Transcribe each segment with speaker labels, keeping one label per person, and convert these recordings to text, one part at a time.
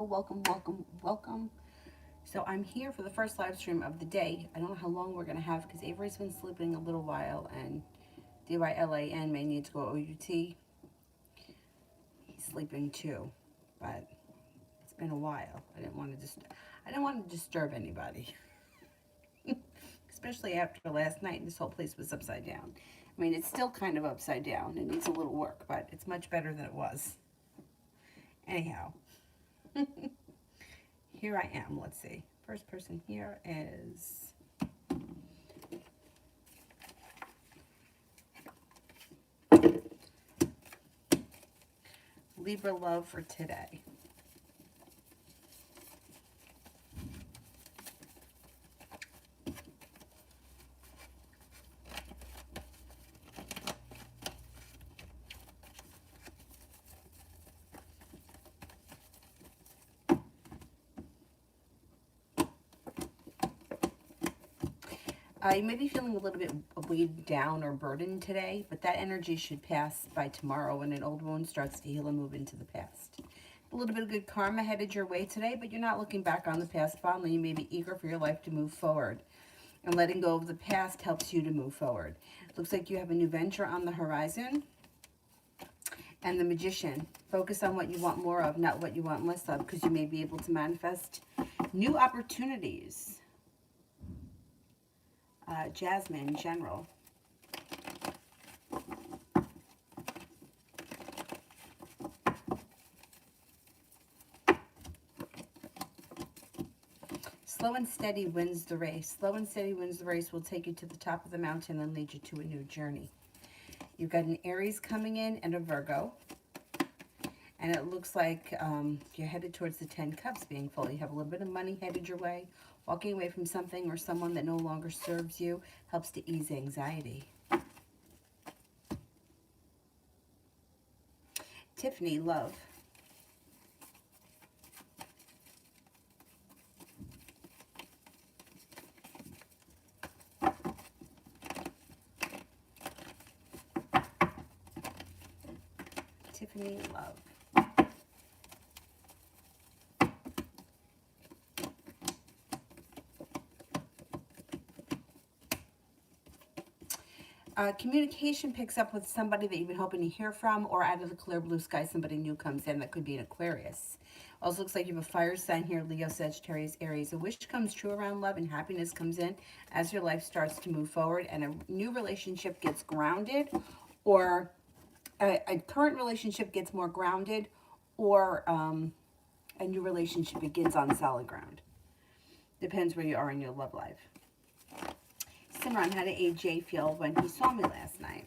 Speaker 1: Welcome, welcome, welcome. So I'm here for the first live stream of the day. I don't know how long we're gonna have because Avery's been sleeping a little while, and DYLAN may need to go OUT. He's sleeping too, but it's been a while. I didn't want to disturb anybody, especially after last night. This whole place was upside down. I mean, it's still kind of upside down. It needs a little work, but it's much better than it was. Anyhow, here I am. Let's see. First person here is Libra love for today. You may be feeling a little bit weighed down or burdened today, but that energy should pass by tomorrow when an old wound starts to heal and move into the past. A little bit of good karma headed your way today, but you're not looking back on the past fondly. You may be eager for your life to move forward. And letting go of the past helps you to move forward. Looks like you have a new venture on the horizon. And the Magician. Focus on what you want more of, not what you want less of, because you may be able to manifest new opportunities. Jasmine, General. Slow and steady wins the race. Slow and steady wins the race will take you to the top of the mountain and lead you to a new journey. You've got an Aries coming in and a Virgo. And it looks like you're headed towards the 10 Cups being full. You have a little bit of money headed your way. Walking away from something or someone that no longer serves you helps to ease anxiety. Tiffany, love. Tiffany, love. Communication picks up with somebody that you've been hoping to hear from, or out of the clear blue sky, somebody new comes in. That could be an Aquarius. Also looks like you have a fire sign here, Leo, Sagittarius, Aries. A wish comes true around love and happiness comes in as your life starts to move forward and a new relationship gets grounded, or a current relationship gets more grounded, or a new relationship begins on solid ground. Depends where you are in your love life. Simran, how did AJ feel when he saw me last night?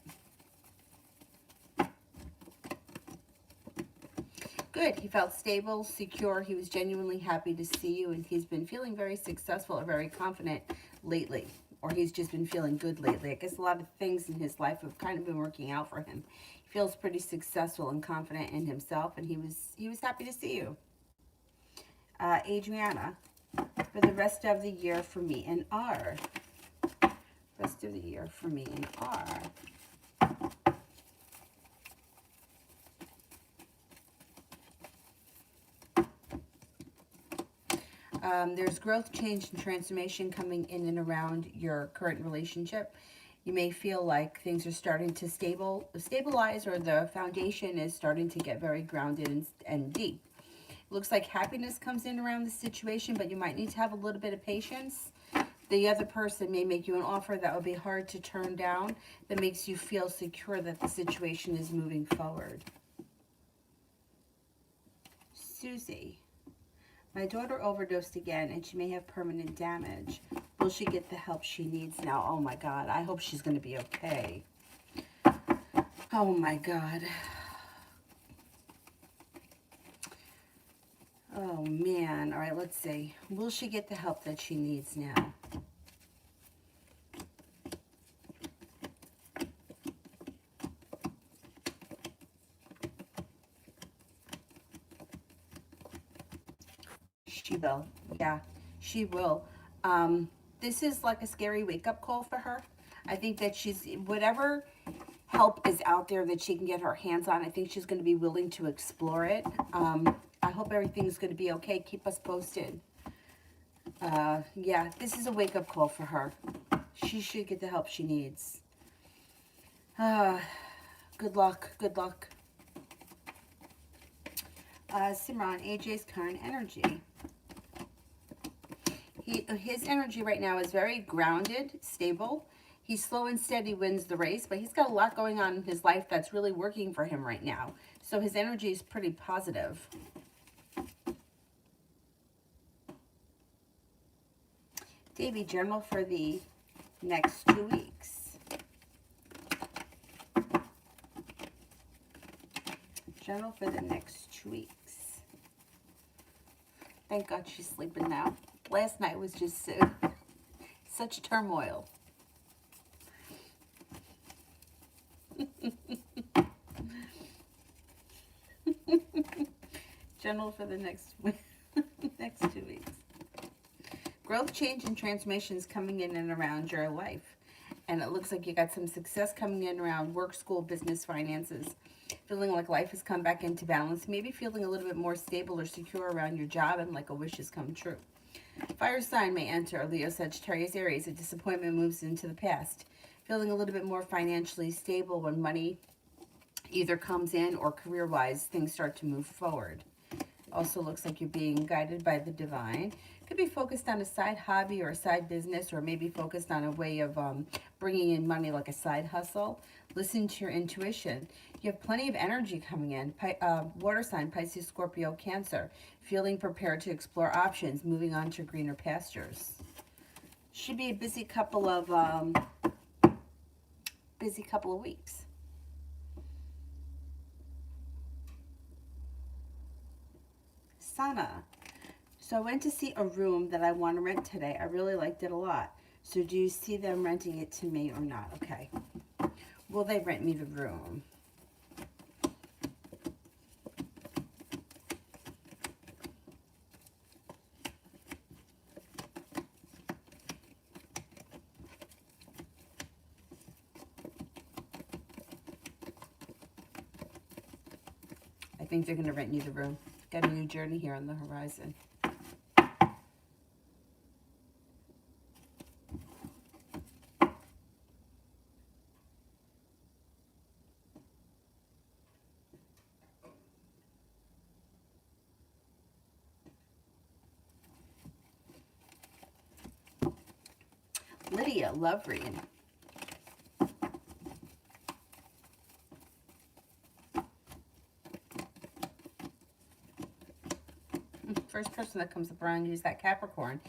Speaker 1: Good. He felt stable, secure. He was genuinely happy to see you, and he's been feeling very successful or very confident lately, or he's just been feeling good lately. I guess a lot of things in his life have kind of been working out for him. He feels pretty successful and confident in himself, and he was happy to see you. Adriana, for the rest of the year for me and R. Rest of the year for me and R. There's growth, change, and transformation coming in and around your current relationship. You may feel like things are starting to stabilize, or the foundation is starting to get very grounded and deep. It looks like happiness comes in around the situation, but you might need to have a little bit of patience. The other person may make you an offer that would be hard to turn down, that makes you feel secure that the situation is moving forward. Susie. My daughter overdosed again, and she may have permanent damage. Will she get the help she needs now? Oh, my God. I hope she's going to be okay. Oh, my God. Oh, man. All right, let's see. Will she get the help that she needs now? She will. Yeah, she will. This is like a scary wake-up call for her. I think that whatever help is out there that she can get her hands on, I think she's going to be willing to explore it. hope everything's going to be okay. Keep us posted. Yeah, this is a wake-up call for her. She should get the help she needs. Good luck. Good luck. Simran, AJ's current energy. His energy right now is very grounded, stable. He's slow and steady, wins the race, but he's got a lot going on in his life that's really working for him right now. So his energy is pretty positive. Davey, general for the next 2 weeks. General for the next 2 weeks. Thank God she's sleeping now. Last night was just such turmoil. General for the next 2 weeks. Growth, change, and transformations coming in and around your life. And it looks like you got some success coming in around work, school, business, finances. Feeling like life has come back into balance. Maybe feeling a little bit more stable or secure around your job and like a wish has come true. Fire sign may enter, Leo, Sagittarius, Aries. A disappointment moves into the past. Feeling a little bit more financially stable when money either comes in or career-wise things start to move forward. Also looks like you're being guided by the divine. Could be focused on a side hobby or a side business, or maybe focused on a way of bringing in money like a side hustle. Listen to your intuition. You have plenty of energy coming in. Water sign, Pisces, Scorpio, Cancer. Feeling prepared to explore options, moving on to greener pastures. Should be a busy couple of weeks. Sana. So I went to see a room that I want to rent today. I really liked it a lot. So do you see them renting it to me or not? Okay. Will they rent me the room? I think they're going to rent you the room. Got a new journey here on the horizon. Lydia, love reading. First person that comes up around you is that Capricorn.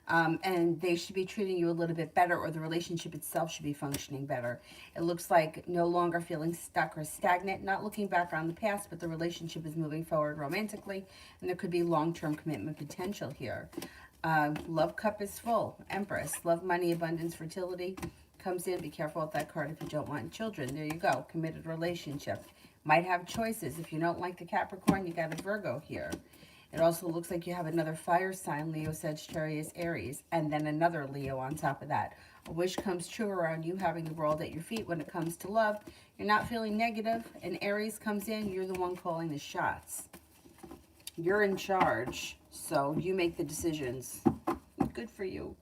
Speaker 1: And they should be treating you a little bit better, or the relationship itself should be functioning better. It looks like no longer feeling stuck or stagnant, not looking back on the past, but the relationship is moving forward romantically, and there could be long-term commitment potential here. Love cup is full. Empress. Love, money, abundance, fertility comes in. Be careful with that card if you don't want children. There you go. Committed relationship. Might have choices. If you don't like the Capricorn, you got a Virgo here. It also looks like you have another fire sign, Leo, Sagittarius, Aries, and then another Leo on top of that. A wish comes true around you having the world at your feet when it comes to love. You're not feeling negative, and Aries comes in. You're the one calling the shots. You're in charge, so you make the decisions. Good for you.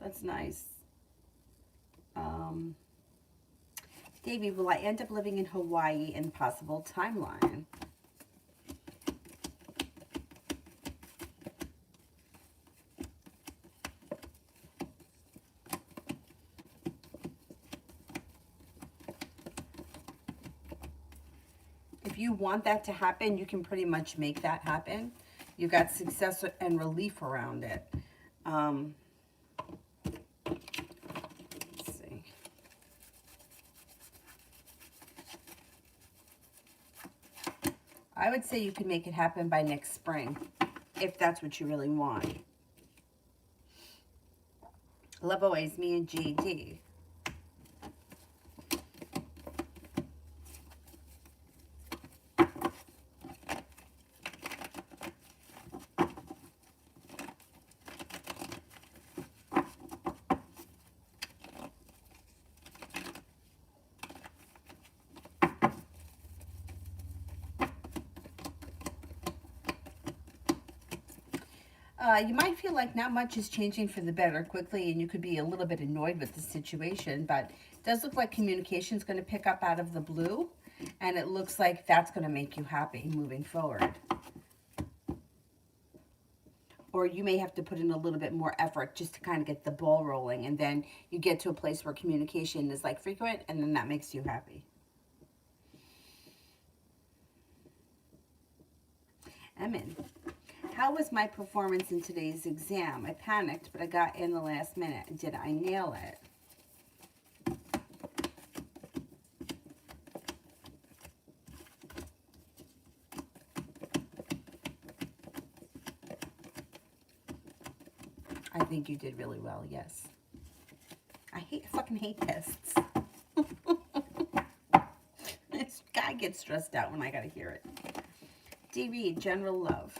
Speaker 1: That's nice. Davey, will I end up living in Hawaii in possible timeline? If you want that to happen, you can pretty much make that happen. You got success and relief around it. Let's see. I would say you can make it happen by next spring, if that's what you really want. Love always, me and GD. You might feel like not much is changing for the better quickly, and you could be a little bit annoyed with the situation, but it does look like communication is going to pick up out of the blue, and it looks like that's going to make you happy moving forward. Or you may have to put in a little bit more effort just to kind of get the ball rolling, and then you get to a place where communication is like frequent, and then that makes you happy. Emin, how was my performance in today's exam? I panicked, but I got in the last minute. Did I nail it? I think you did really well, yes. I fucking hate tests. This guy gets stressed out when I gotta hear it. D. Reed, general love.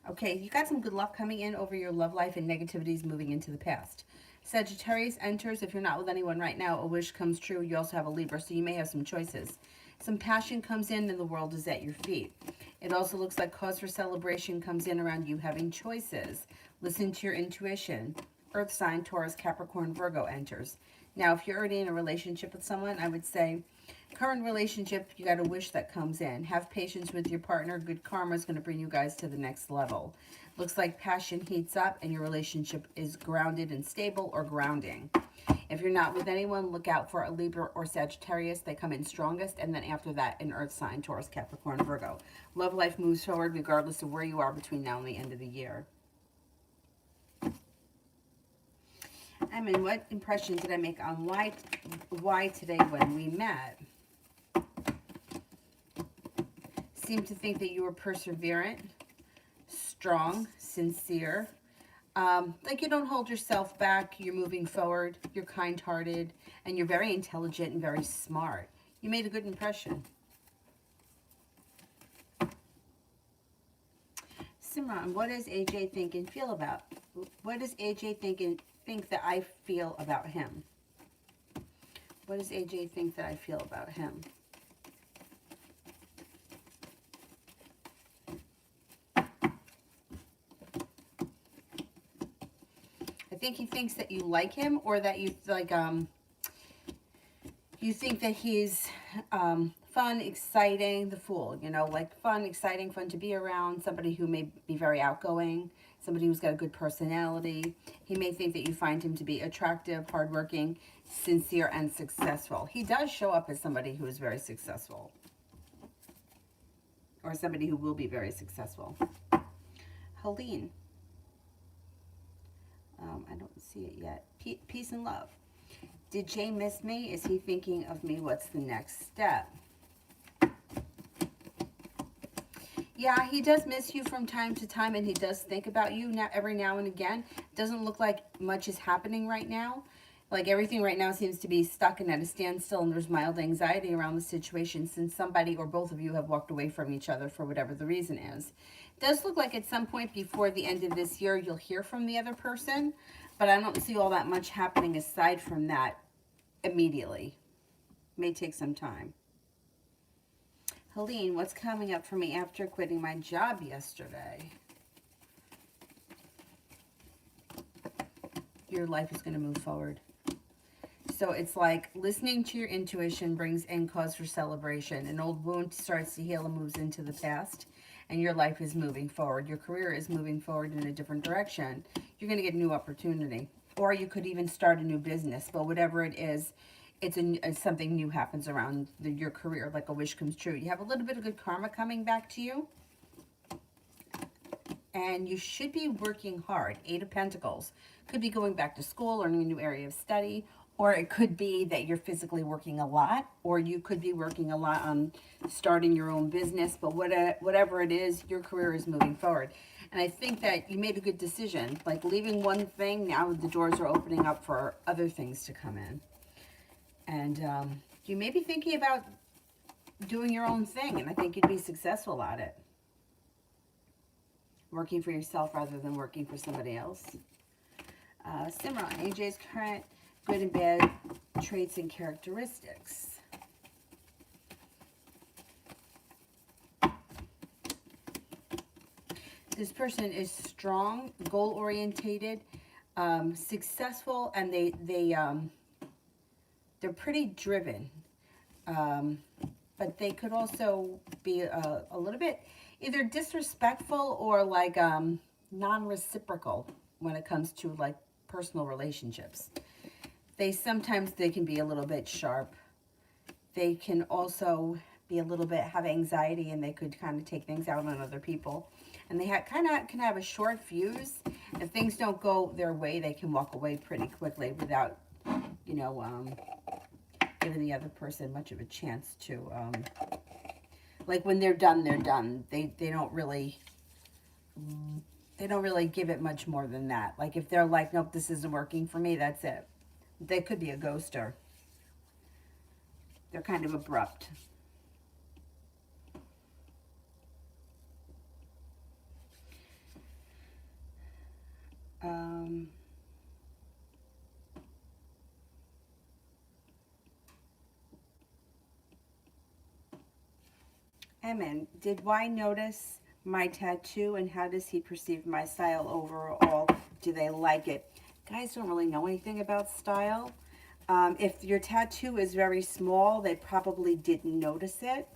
Speaker 1: Okay, you got some good luck coming in over your love life, and negativities moving into the past. Sagittarius enters. If you're not with anyone right now, a wish comes true. You also have a Libra, so you may have some choices. Some passion comes in, and the world is at your feet. It also looks like cause for celebration comes in around you having choices. Listen to your intuition. Earth sign, Taurus, Capricorn, Virgo enters. Now, if you're already in a relationship with someone, I would say current relationship, you got a wish that comes in. Have patience with your partner. Good karma is going to bring you guys to the next level. Looks like passion heats up and your relationship is grounded and stable or grounding. If you're not with anyone, look out for a Libra or Sagittarius. They come in strongest. And then after that, an Earth sign, Taurus, Capricorn, Virgo. Love life moves forward regardless of where you are between now and the end of the year. I mean, what impression did I make on why today when we met? Seemed to think that you were perseverant, strong, sincere. Like you don't hold yourself back. You're moving forward. You're kind-hearted. And you're very intelligent and very smart. You made a good impression. Simran, what does AJ think and feel about? What does AJ think that I feel about him? What does AJ think that I feel about him? I think he thinks that you like him, or that you like you think that he's fun, exciting, the Fool, you know, like fun, exciting, fun to be around, somebody who may be very outgoing, somebody who's got a good personality. He may think that you find him to be attractive, hardworking, sincere, and successful. He does show up as somebody who is very successful, or somebody who will be very successful. Helene. I don't see it yet. Peace and love. Did Jay miss me? Is he thinking of me? What's the next step? Yeah, he does miss you from time to time, and he does think about you every now and again. Doesn't look like much is happening right now. Like everything right now seems to be stuck and at a standstill, and there's mild anxiety around the situation since somebody or both of you have walked away from each other for whatever the reason is. It does look like at some point before the end of this year, you'll hear from the other person, but I don't see all that much happening aside from that immediately. May take some time. Helene, what's coming up for me after quitting my job yesterday? Your life is going to move forward. So it's like listening to your intuition brings in cause for celebration. An old wound starts to heal and moves into the past, and your life is moving forward. Your career is moving forward in a different direction. You're going to get a new opportunity, or you could even start a new business. But whatever it is, it's something new happens around your career, like a wish comes true. You have a little bit of good karma coming back to you, and you should be working hard. 8 of Pentacles. Could be going back to school, learning a new area of study, or it could be that you're physically working a lot, or you could be working a lot on starting your own business. But whatever it is, your career is moving forward. And I think that you made a good decision. Like leaving one thing, now the doors are opening up for other things to come in. And you may be thinking about doing your own thing, and I think you'd be successful at it. working for yourself rather than working for somebody else. Simran, AJ's current good and bad traits and characteristics. This person is strong, goal-orientated, successful, and they're pretty driven. But they could also be a little bit either disrespectful or like non-reciprocal when it comes to like personal relationships. Sometimes they can be a little bit sharp. They can also be a little bit, have anxiety, and they could kind of take things out on other people. And they kind of can have a short fuse. If things don't go their way, they can walk away pretty quickly without, you know, giving the other person much of a chance to, like when they're done, they're done. They don't really give it much more than that. Like if they're like, nope, this isn't working for me, that's it. They could be a ghoster. They're kind of abrupt. Emin, did Y notice my tattoo and how does he perceive my style overall? Do they like it? Guys don't really know anything about style. If your tattoo is very small, they probably didn't notice it.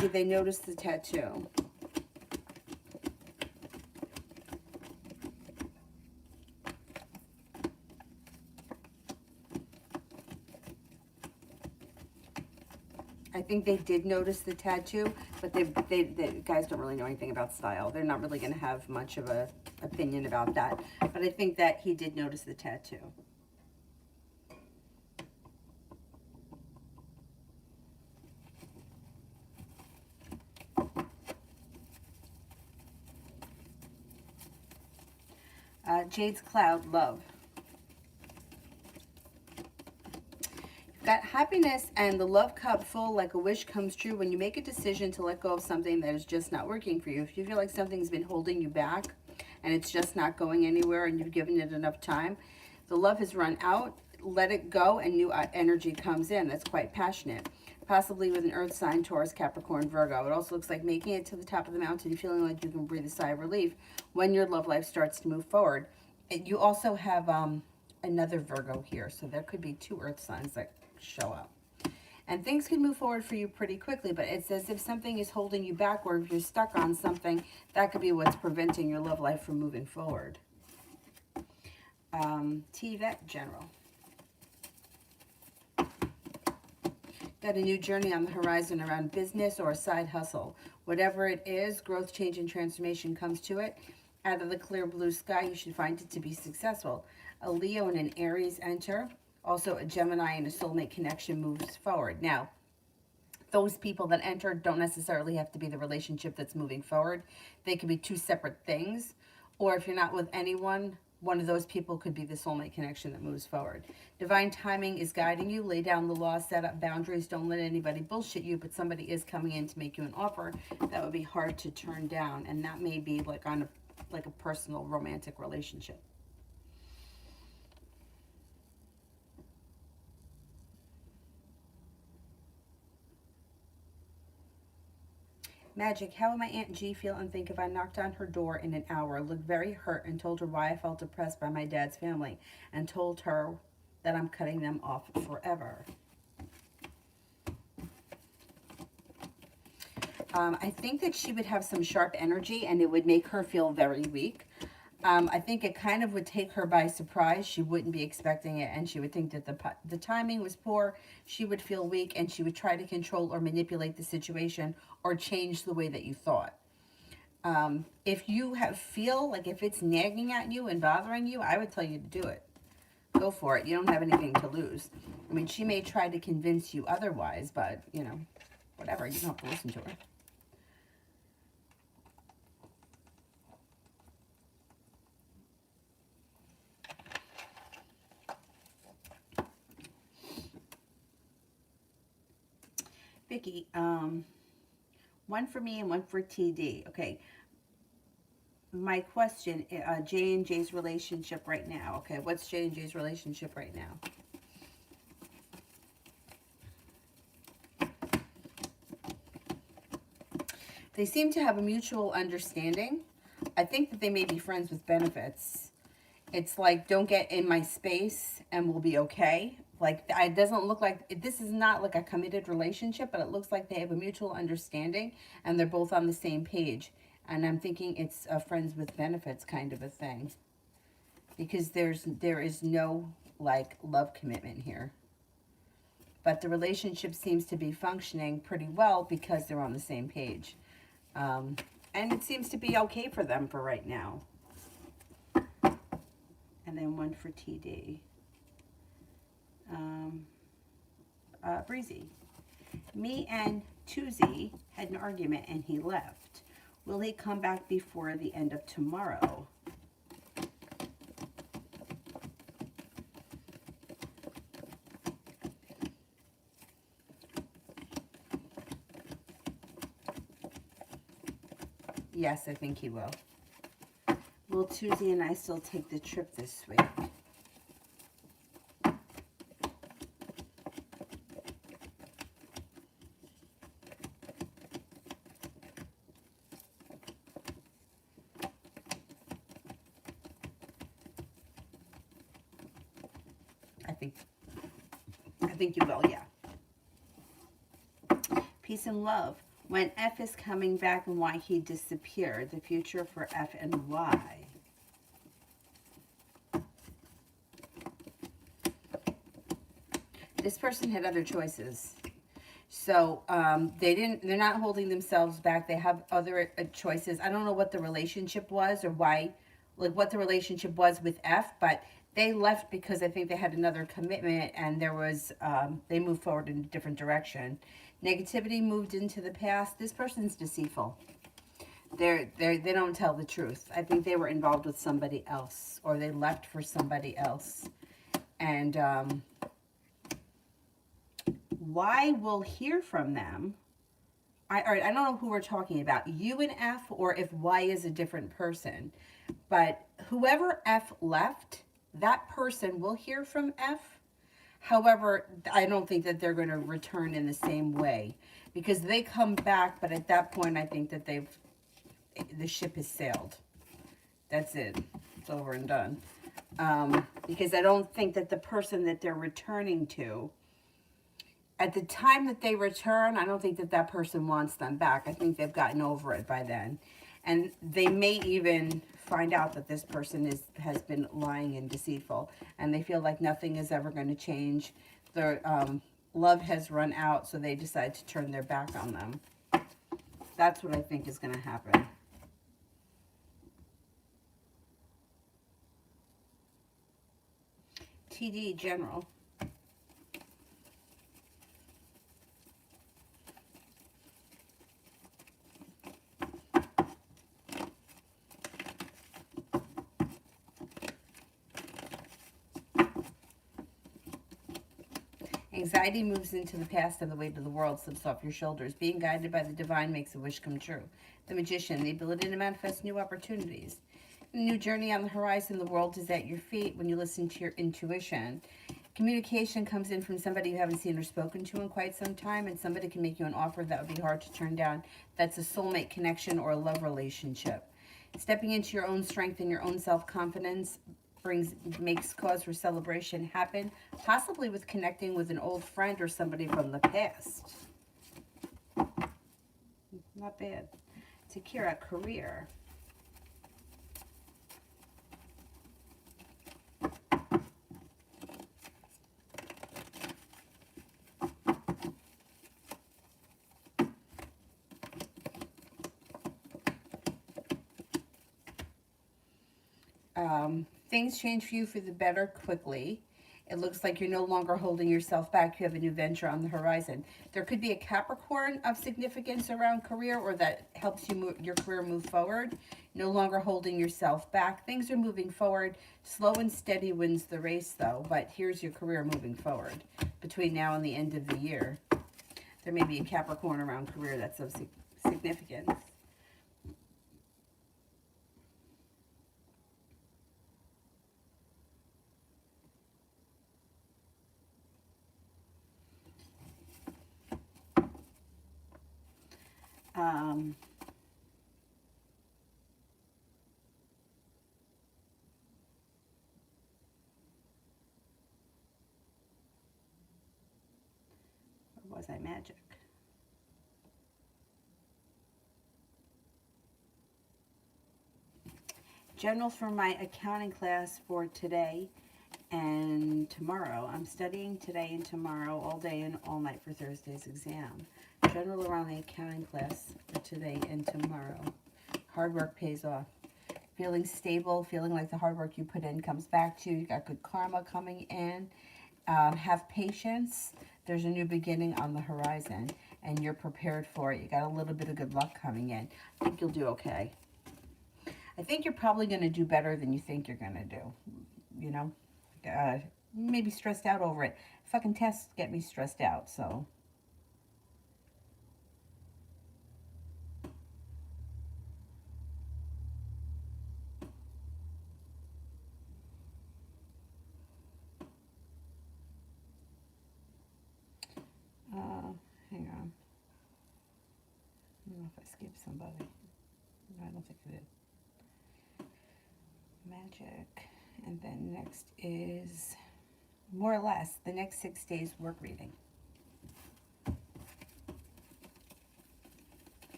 Speaker 1: Did they notice the tattoo? I think they did notice the tattoo, but they guys don't really know anything about style. They're not really going to have much of a opinion about that. But I think that he did notice the tattoo. Jade's Cloud, love. Got happiness and the love cup full, like a wish comes true when you make a decision to let go of something that is just not working for you. If you feel like something's been holding you back and it's just not going anywhere and you've given it enough time, the love has run out, let it go, and new energy comes in that's quite passionate. Possibly with an earth sign, Taurus, Capricorn, Virgo. It also looks like making it to the top of the mountain, feeling like you can breathe a sigh of relief when your love life starts to move forward. You also have another Virgo here, so there could be two earth signs that show up. And things can move forward for you pretty quickly, but it's as if something is holding you back, or if you're stuck on something, that could be what's preventing your love life from moving forward. T-Vet General. Got a new journey on the horizon around business or a side hustle. Whatever it is, growth, change, and transformation comes to it. Out of the clear blue sky, you should find it to be successful. A Leo and an Aries enter. Also, a Gemini and a soulmate connection moves forward. Now, those people that enter don't necessarily have to be the relationship that's moving forward. They could be two separate things. Or if you're not with anyone, one of those people could be the soulmate connection that moves forward. Divine timing is guiding you. Lay down the law, set up boundaries. Don't let anybody bullshit you, but somebody is coming in to make you an offer that would be hard to turn down. And that may be like on a personal romantic relationship. Magic, how would my Aunt G feel and think if I knocked on her door in an hour, looked very hurt, and told her why I felt oppressed by my dad's family, and told her that I'm cutting them off forever? I think that she would have some sharp energy, and it would make her feel very weak. I think it kind of would take her by surprise. She wouldn't be expecting it, and she would think that the timing was poor. She would feel weak, and she would try to control or manipulate the situation or change the way that you thought. If you feel like if it's nagging at you and bothering you, I would tell you to do it. Go for it. You don't have anything to lose. I mean, she may try to convince you otherwise, but, you know, whatever. You don't have to listen to her. Vicky, one for me and one for TD. Okay, my question, J and J's relationship right now. Okay, what's J and J's relationship right now? They seem to have a mutual understanding. I think that they may be friends with benefits. It's like, don't get in my space and we'll be okay. Like, it doesn't look like, this is not like a committed relationship, but it looks like they have a mutual understanding and they're both on the same page. And I'm thinking it's a friends with benefits kind of a thing. Because there is no, like, love commitment here. But the relationship seems to be functioning pretty well because they're on the same page. And it seems to be okay for them for right now. And then one for TD. Breezy. Me and Tuesday had an argument and he left. Will he come back before the end of tomorrow? Yes, I think he will. Will Tuesday and I still take the trip this week? I think you will, yeah. Peace and love. When F is coming back and why he disappeared. The future for F and Y. This person had other choices. So they're not holding themselves back. They have other choices. I don't know what the relationship was or why, like what the relationship was with F, but they left because I think they had another commitment and there was, they moved forward in a different direction. Negativity moved into the past. This person's deceitful. They don't tell the truth. I think they were involved with somebody else or they left for somebody else. And Y will hear from them. All right, I don't know who we're talking about, you and F, or if Y is a different person. But whoever F left, that person will hear from F. However, I don't think that they're going to return in the same way. Because they come back, but at that point, I think that the ship has sailed. That's it. It's over and done. Because I don't think that the person that they're returning to, at the time that they return, I don't think that that person wants them back. I think they've gotten over it by then. And they may even find out that this person has been lying and deceitful. And they feel like nothing is ever going to change. Their love has run out, so they decide to turn their back on them. That's what I think is going to happen. TD General. Anxiety moves into the past and the weight of the world slips off your shoulders. Being guided by the divine makes a wish come true. The Magician, the ability to manifest new opportunities. A new journey on the horizon, the world is at your feet when you listen to your intuition. Communication comes in from somebody you haven't seen or spoken to in quite some time, and somebody can make you an offer that would be hard to turn down. That's a soulmate connection or a love relationship. Stepping into your own strength and your own self-confidence makes cause for celebration happen, possibly with connecting with an old friend or somebody from the past. Not bad. Takira, career. Things change for you for the better quickly. It looks like you're no longer holding yourself back. You have a new venture on the horizon. There could be a Capricorn of significance around career, or that helps you your career move forward. No longer holding yourself back. Things are moving forward. Slow and steady wins the race, though. But here's your career moving forward between now and the end of the year. There may be a Capricorn around career that's of significance. Or was I magic? General for my accounting class for today and tomorrow. I'm studying today and tomorrow all day and all night for Thursday's exam. General around the accounting class for today and tomorrow. Hard work pays off. Feeling stable, feeling like the hard work you put in comes back to you. You got good karma coming in. Have patience. There's a new beginning on the horizon, and you're prepared for it. You got a little bit of good luck coming in. I think you'll do okay. I think you're probably going to do better than you think you're going to do. You know, maybe stressed out over it. Fucking tests get me stressed out, so. Hang on. I don't know if I skipped somebody. No, I don't think I did. Magic. And then next is, more or less, the next 6 days work reading.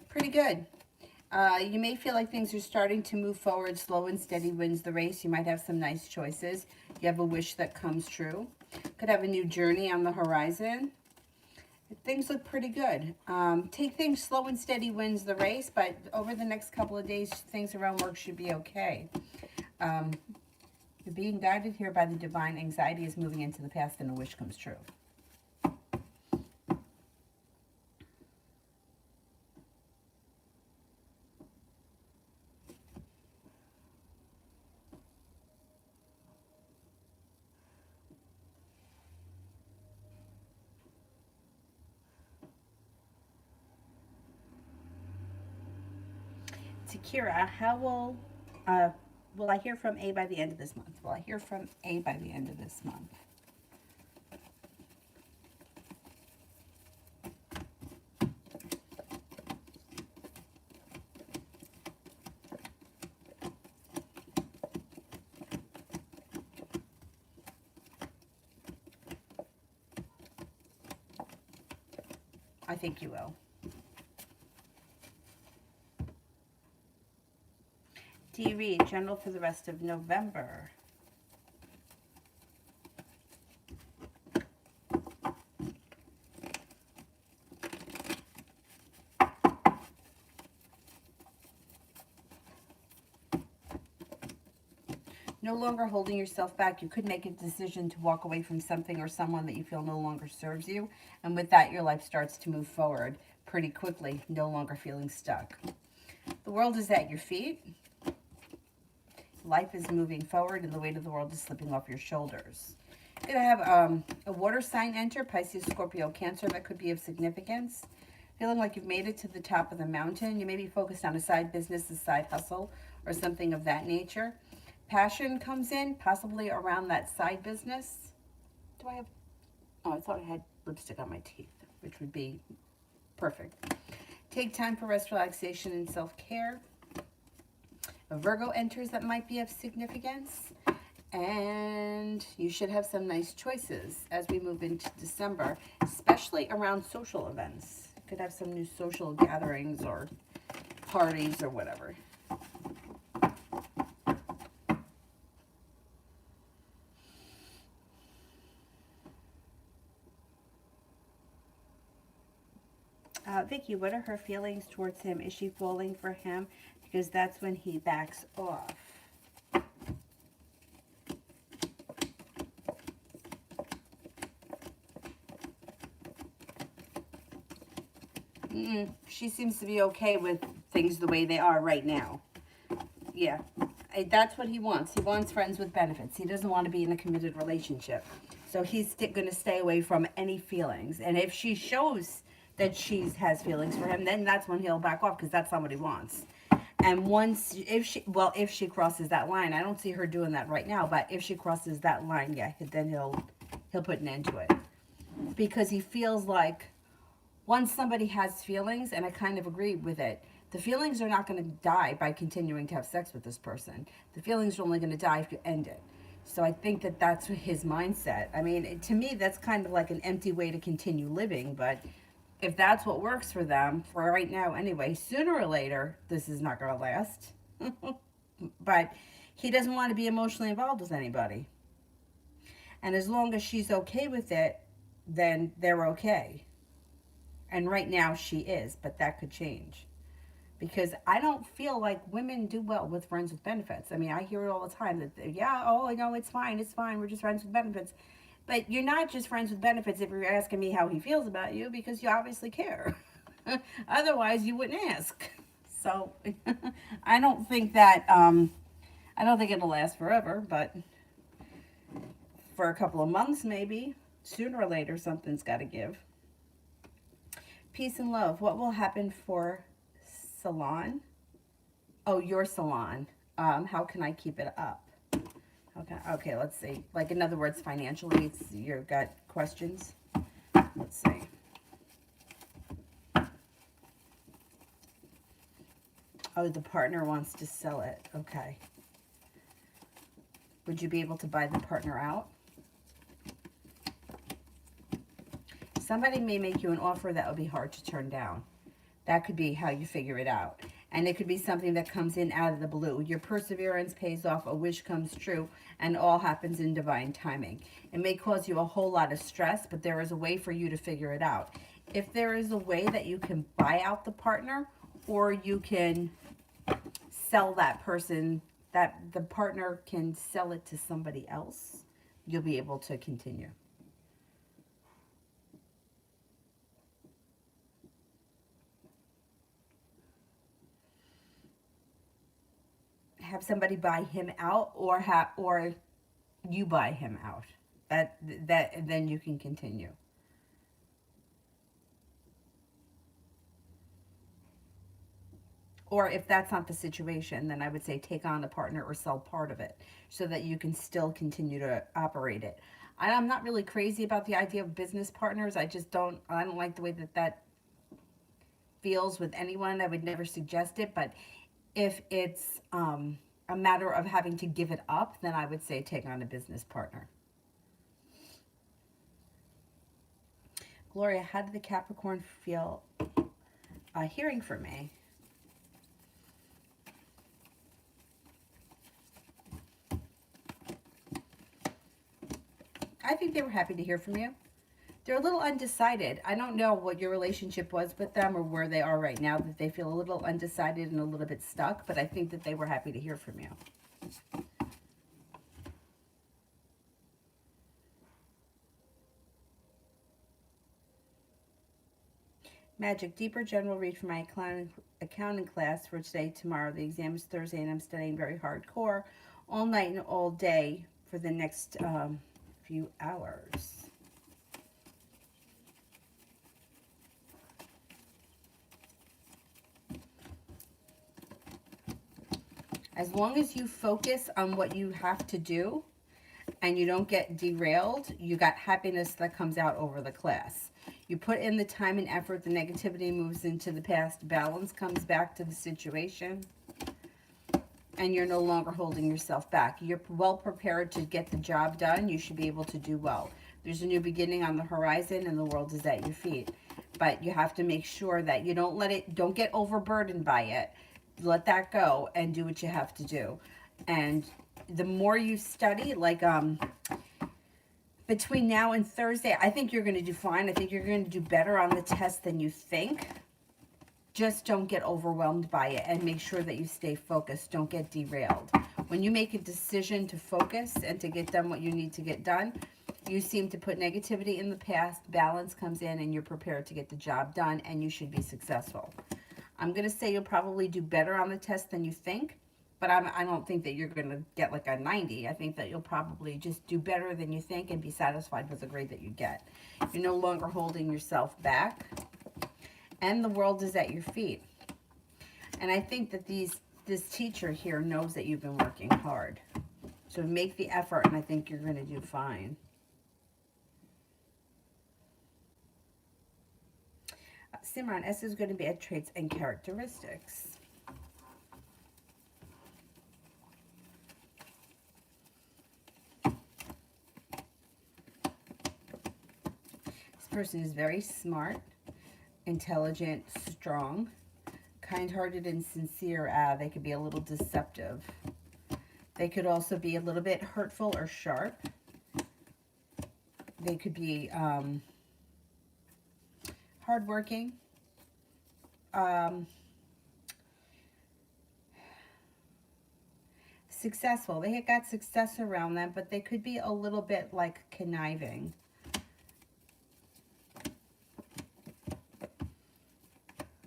Speaker 1: Pretty good. You may feel like things are starting to move forward. Slow and steady wins the race. You might have some nice choices. You have a wish that comes true. Could have a new journey on the horizon. Things look pretty good. Take things slow and steady wins the race, but over the next couple of days, things around work should be okay. You're being guided here by the divine. Anxiety is moving into the past and a wish comes true. Kira, how will I hear from A by the end of this month? Will I hear from A by the end of this month? I think you will. D. Reed, general for the rest of November. No longer holding yourself back. You could make a decision to walk away from something or someone that you feel no longer serves you. And with that, your life starts to move forward pretty quickly, no longer feeling stuck. The world is at your feet. Life is moving forward and the weight of the world is slipping off your shoulders. You're going to have a water sign enter, Pisces, Scorpio, Cancer. That could be of significance. Feeling like you've made it to the top of the mountain. You may be focused on a side business, a side hustle, or something of that nature. Passion comes in, possibly around that side business. Do I have... Oh, I thought I had lipstick on my teeth, which would be perfect. Take time for rest, relaxation, and self-care. A Virgo enters that might be of significance. And you should have some nice choices as we move into December, especially around social events. You could have some new social gatherings or parties or whatever. Vicky, what are her feelings towards him? Is she falling for him? Because that's when he backs off. She seems to be okay with things the way they are right now. Yeah, that's what he wants. He wants friends with benefits. He doesn't want to be in a committed relationship. So he's going to stay away from any feelings. And if she shows that she has feelings for him, then that's when he'll back off, because that's not what he wants. And once, if she crosses that line, I don't see her doing that right now, but if she crosses that line, yeah, then he'll put an end to it. Because he feels like once somebody has feelings, and I kind of agree with it, the feelings are not going to die by continuing to have sex with this person. The feelings are only going to die if you end it. So I think that that's his mindset. I mean, to me, that's kind of like an empty way to continue living, but if that's what works for them, for right now anyway, sooner or later, this is not going to last. But he doesn't want to be emotionally involved with anybody. And as long as she's okay with it, then they're okay. And right now she is, but that could change. Because I don't feel like women do well with friends with benefits. I mean, I hear it all the time that, yeah, oh, no, it's fine, we're just friends with benefits. But you're not just friends with benefits if you're asking me how he feels about you, because you obviously care. Otherwise, you wouldn't ask. So, I don't think it'll last forever, but for a couple of months maybe. Sooner or later, something's got to give. Peace and love. What will happen for salon? Oh, your salon. How can I keep it up? Okay, let's see. Like, in other words, financially, you've got questions. Let's see. Oh, the partner wants to sell it. Okay. Would you be able to buy the partner out? Somebody may make you an offer that will be hard to turn down. That could be how you figure it out. And it could be something that comes in out of the blue. Your perseverance pays off, a wish comes true, and all happens in divine timing. It may cause you a whole lot of stress, but there is a way for you to figure it out. If there is a way that you can buy out the partner, or you can sell that person, that the partner can sell it to somebody else, you'll be able to continue. Have somebody buy him out, or you buy him out. That then you can continue. Or if that's not the situation, then I would say take on a partner or sell part of it so that you can still continue to operate it. I'm not really crazy about the idea of business partners. I don't like the way that feels with anyone. I would never suggest it, but if it's a matter of having to give it up, then I would say take on a business partner. Gloria, how did the Capricorn feel hearing from me? I think they were happy to hear from you. They're a little undecided. I don't know what your relationship was with them or where they are right now, that they feel a little undecided and a little bit stuck, but I think that they were happy to hear from you. Magic, deeper general read for my accounting class for today, tomorrow. The exam is Thursday, and I'm studying very hardcore all night and all day for the next few hours. As long as you focus on what you have to do and you don't get derailed, you got happiness that comes out over the class. You put in the time and effort, the negativity moves into the past, balance comes back to the situation, and you're no longer holding yourself back. You're well prepared to get the job done. You should be able to do well. There's a new beginning on the horizon, and the world is at your feet. But you have to make sure that you don't get overburdened by it. Let that go and do what you have to do. And the more you study, like between now and Thursday, I think you're going to do fine. I think you're going to do better on the test than you think. Just don't get overwhelmed by it, and make sure that you stay focused. Don't get derailed. When you make a decision to focus and to get done what you need to get done, you seem to put negativity in the past, balance comes in, and you're prepared to get the job done, and you should be successful. I'm going to say you'll probably do better on the test than you think, But I don't think that you're going to get like a 90. I think that you'll probably just do better than you think and be satisfied with the grade that you get. You're no longer holding yourself back. And the world is at your feet. And I think that this teacher here knows that you've been working hard. So make the effort, and I think you're going to do fine. Simran, S is going to be at traits and characteristics. This person is very smart, intelligent, strong, kind-hearted, and sincere. They could be a little deceptive. They could also be a little bit hurtful or sharp. They could be hardworking. Successful. They had got success around them, but they could be a little bit like conniving.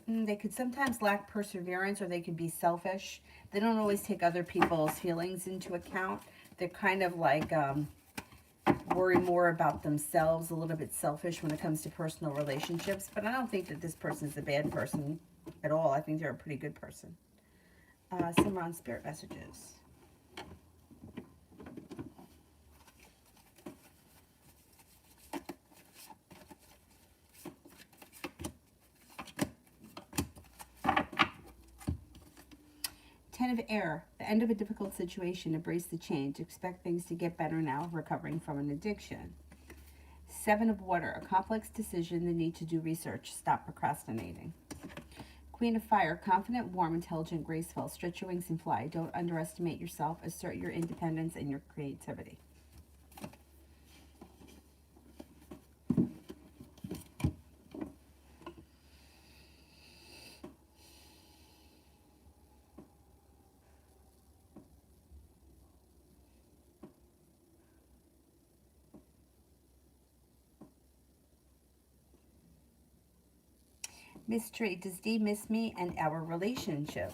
Speaker 1: They could sometimes lack perseverance, or they could be selfish. They don't always take other people's feelings into account. They're kind of like worry more about themselves, a little bit selfish when it comes to personal relationships. But I don't think that this person's a bad person at all. I think they're a pretty good person. Simran, spirit messages. Ten of Air, the end of a difficult situation, embrace the change. Expect things to get better now, recovering from an addiction. Seven of Water, a complex decision, the need to do research. Stop procrastinating. Queen of Fire, confident, warm, intelligent, graceful. Stretch your wings and fly. Don't underestimate yourself. Assert your independence and your creativity. Mystery, does D miss me and our relationship?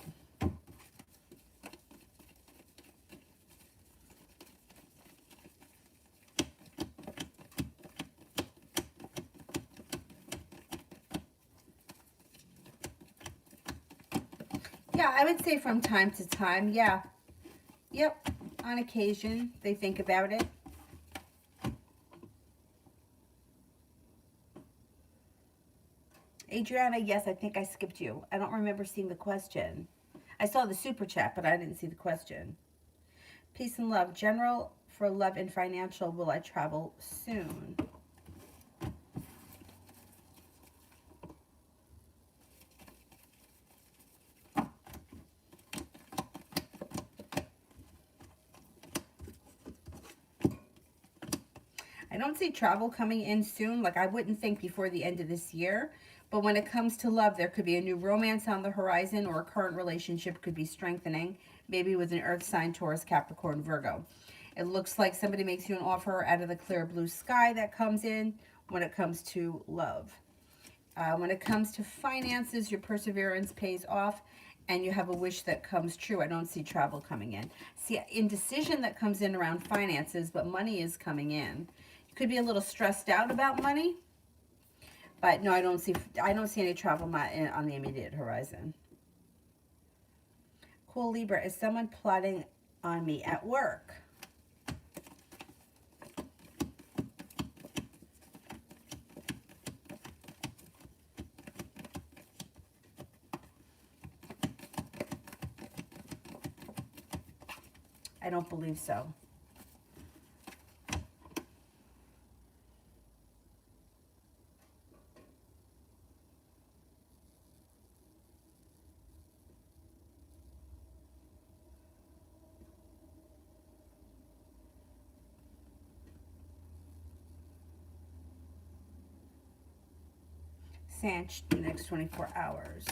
Speaker 1: Yeah, I would say from time to time, yeah. Yep, on occasion, they think about it. Adriana, yes, I think I skipped you. I don't remember seeing the question. I saw the super chat, but I didn't see the question. Peace and love. General for love and financial. Will I travel soon? I don't see travel coming in soon. Like, I wouldn't think before the end of this year. But when it comes to love, there could be a new romance on the horizon, or a current relationship could be strengthening, maybe with an earth sign, Taurus, Capricorn, Virgo. It looks like somebody makes you an offer out of the clear blue sky that comes in when it comes to love. When it comes to finances, your perseverance pays off and you have a wish that comes true. I don't see travel coming in. See indecision that comes in around finances, but money is coming in. You could be a little stressed out about money. But no, I don't see any travel on the immediate horizon. Cool, Libra. Is someone plotting on me at work? I don't believe so. Sanch, the next 24 hours.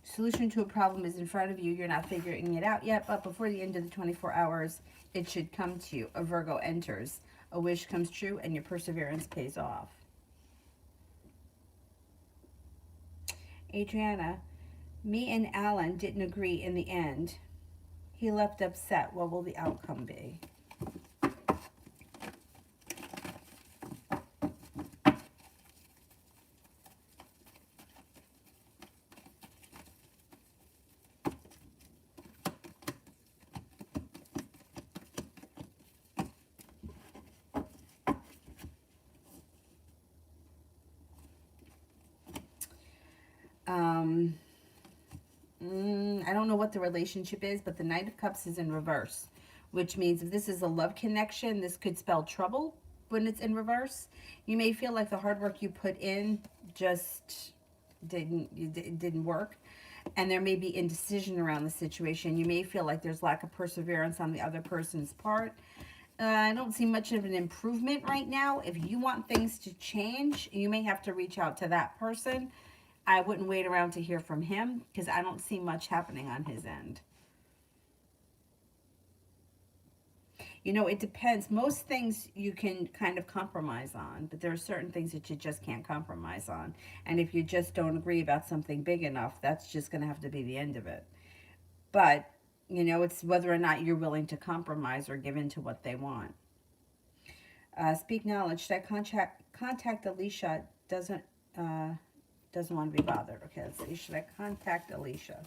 Speaker 1: Solution to a problem is in front of you. You're not figuring it out yet, but before the end of the 24 hours, it should come to you. A Virgo enters. A wish comes true and your perseverance pays off. Adriana, me and Alan didn't agree in the end. He left upset. What will the outcome be? I don't know what the relationship is, but the Knight of Cups is in reverse, which means if this is a love connection, this could spell trouble when it's in reverse. You may feel like the hard work you put in just didn't work, and there may be indecision around the situation. You may feel like there's lack of perseverance on the other person's part. I don't see much of an improvement right now. If you want things to change, you may have to reach out to that person. I wouldn't wait around to hear from him because I don't see much happening on his end. You know, it depends. Most things you can kind of compromise on, but there are certain things that you just can't compromise on. And if you just don't agree about something big enough, that's just going to have to be the end of it. But, you know, it's whether or not you're willing to compromise or give in to what they want. Speak knowledge. Should I contact Alicia? Doesn't want to be bothered. Okay, let's see. Should I contact Alicia?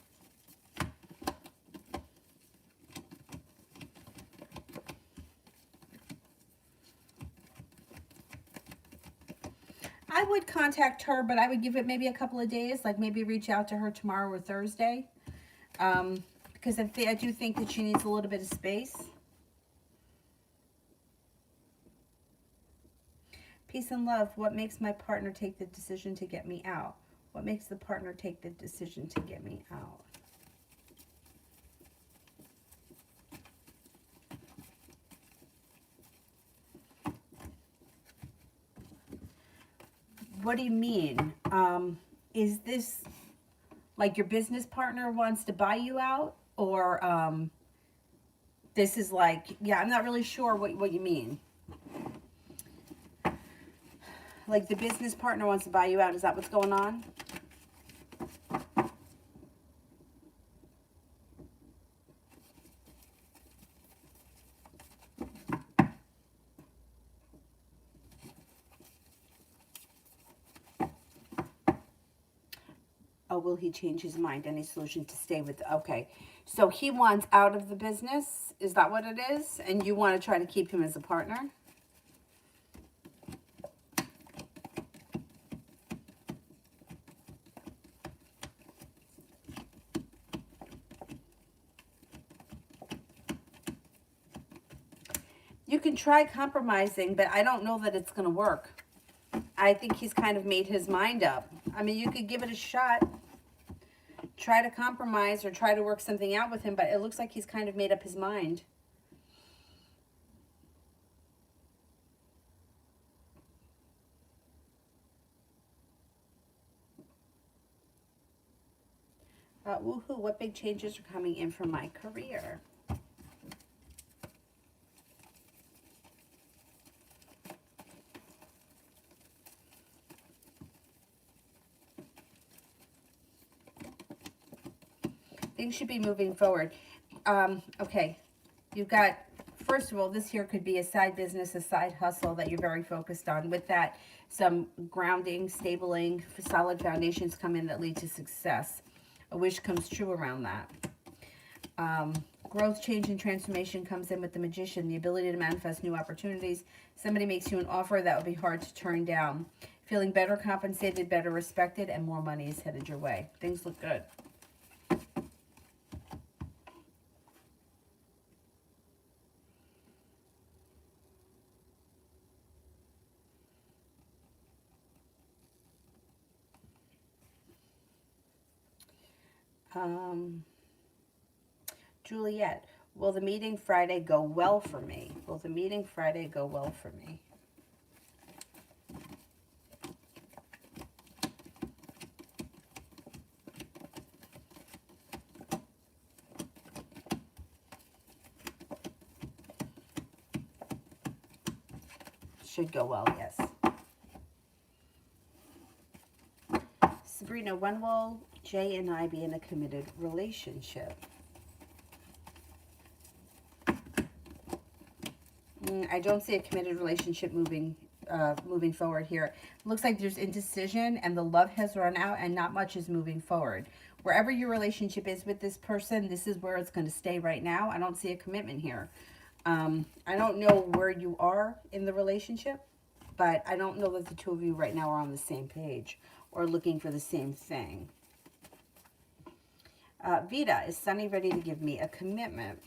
Speaker 1: I would contact her, but I would give it maybe a couple of days, like maybe reach out to her tomorrow or Thursday. Because I do think that she needs a little bit of space. Peace and love. What makes my partner take the decision to get me out? What makes the partner take the decision to get me out? What do you mean? Is this like your business partner wants to buy you out? Or this is like, yeah, I'm not really sure what you mean. Like the business partner wants to buy you out. Is that what's going on? Oh, will he change his mind? Any solution to stay with? Okay. So he wants out of the business. Is that what it is? And you want to try to keep him as a partner? You can try compromising, but I don't know that it's going to work. I think he's kind of made his mind up. I mean, you could give it a shot. Try to compromise or try to work something out with him, but it looks like he's kind of made up his mind. Woohoo, what big changes are coming in for my career? Things should be moving forward. Okay, you've got, first of all, this here could be a side business, a side hustle that you're very focused on. With that, some grounding, stabling, solid foundations come in that lead to success. A wish comes true around that. Growth, change, and transformation comes in with the Magician, the ability to manifest new opportunities. Somebody makes you an offer that would be hard to turn down. Feeling better compensated, better respected, and more money is headed your way. Things look good. Juliet, will the meeting Friday go well for me? Will the meeting Friday go well for me? Should go well, yes. Sabrina, when will Jay and I be in a committed relationship? I don't see a committed relationship moving forward here. Looks like there's indecision and the love has run out and not much is moving forward. Wherever your relationship is with this person, this is where it's going to stay right now. I don't see a commitment here. I don't know where you are in the relationship, but I don't know that the two of you right now are on the same page or looking for the same thing. Vita, is Sunny ready to give me a commitment?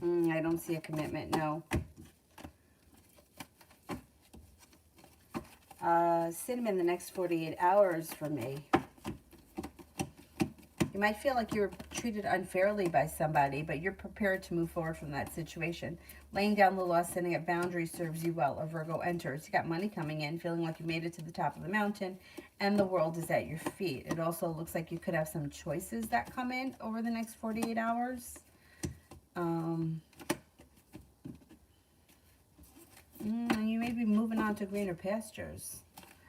Speaker 1: I don't see a commitment, no. Cinnamon, the next 48 hours for me. You might feel like you're treated unfairly by somebody, but you're prepared to move forward from that situation. Laying down the law, setting up boundaries serves you well. A Virgo enters. You got money coming in, feeling like you made it to the top of the mountain, and the world is at your feet. It also looks like you could have some choices that come in over the next 48 hours. You may be moving on to greener pastures.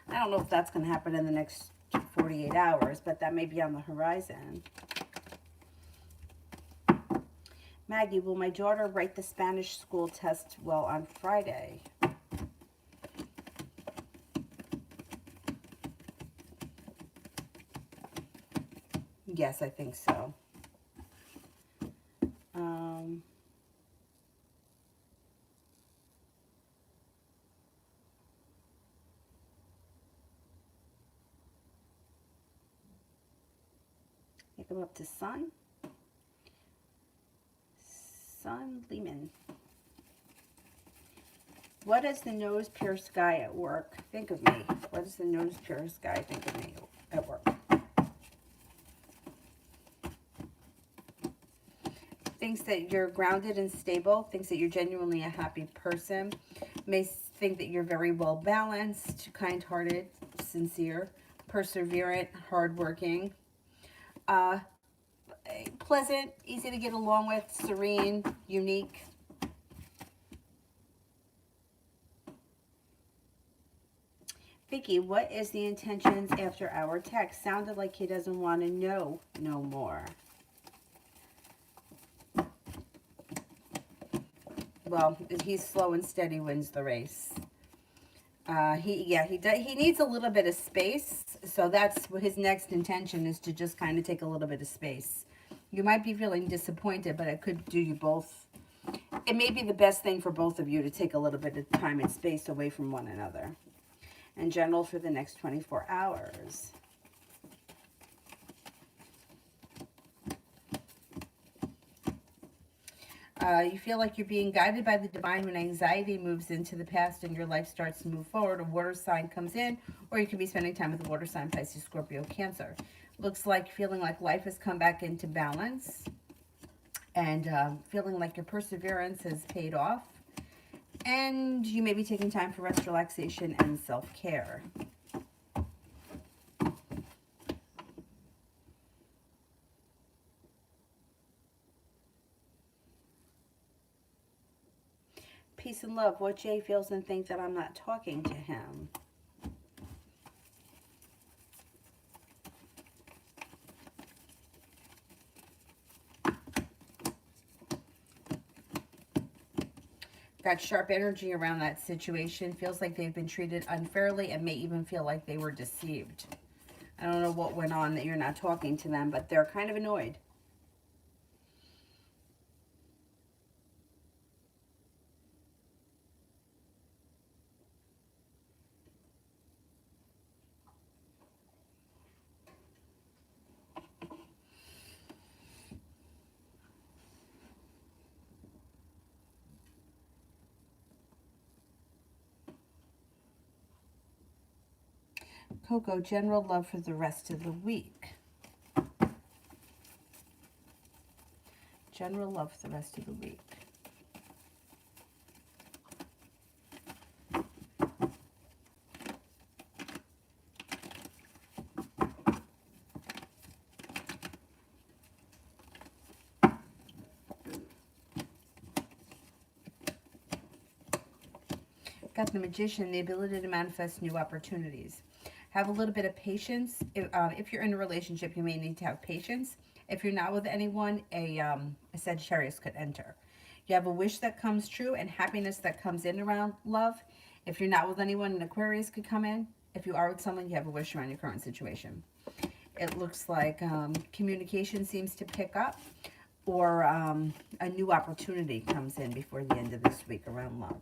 Speaker 1: I don't know if that's going to happen in the next 48 hours, but that may be on the horizon. Maggie, will my daughter write the Spanish school test well on Friday? Yes, I think so. Come up to Sun. Sun Lehman. What does the nose pierced guy at work think of me? What does the nose pierced guy think of me at work? Thinks that you're grounded and stable. Thinks that you're genuinely a happy person. May think that you're very well balanced, kind-hearted, sincere, perseverant, hardworking. Pleasant, easy to get along with, serene, unique. Vicky, what is the intentions after our text? Sounded like he doesn't want to know no more. Well, he's slow and steady wins the race. He needs a little bit of space, so that's what his next intention is, to just kind of take a little bit of space. You might be feeling disappointed, but it could do you both. It may be the best thing for both of you to take a little bit of time and space away from one another. In general, for the next 24 hours. You feel like you're being guided by the divine when anxiety moves into the past and your life starts to move forward. A water sign comes in, or you could be spending time with a water sign, Pisces, Scorpio, Cancer. Looks like feeling like life has come back into balance, and feeling like your perseverance has paid off. And you may be taking time for rest, relaxation, and self-care. Peace and love. What Jay feels and thinks that I'm not talking to him. Got sharp energy around that situation. Feels like they've been treated unfairly and may even feel like they were deceived. I don't know what went on that you're not talking to them, but they're kind of annoyed. Coco, general love for the rest of the week. General love for the rest of the week. Got the Magician, the ability to manifest new opportunities. Have a little bit of patience. If you're in a relationship, you may need to have patience. If you're not with anyone, a Sagittarius could enter. You have a wish that comes true and happiness that comes in around love. If you're not with anyone, an Aquarius could come in. If you are with someone, you have a wish around your current situation. It looks like communication seems to pick up, or a new opportunity comes in before the end of this week around love.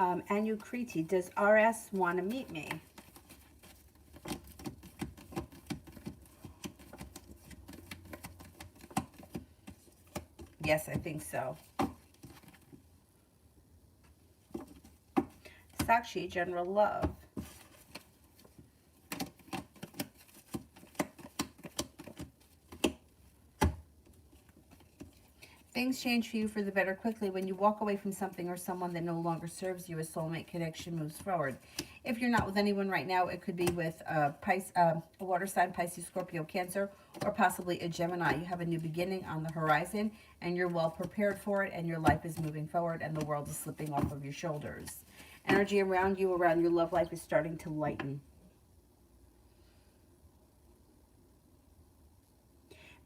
Speaker 1: Anukriti, does RS want to meet me? Yes, I think so. Sakshi, general love. Things change for you for the better quickly when you walk away from something or someone that no longer serves you. A soulmate connection moves forward. If you're not with anyone right now, it could be with a water sign, Pisces, Scorpio, Cancer, or possibly a Gemini. You have a new beginning on the horizon, and you're well prepared for it, and your life is moving forward, and the world is slipping off of your shoulders. Energy around you, around your love life, is starting to lighten.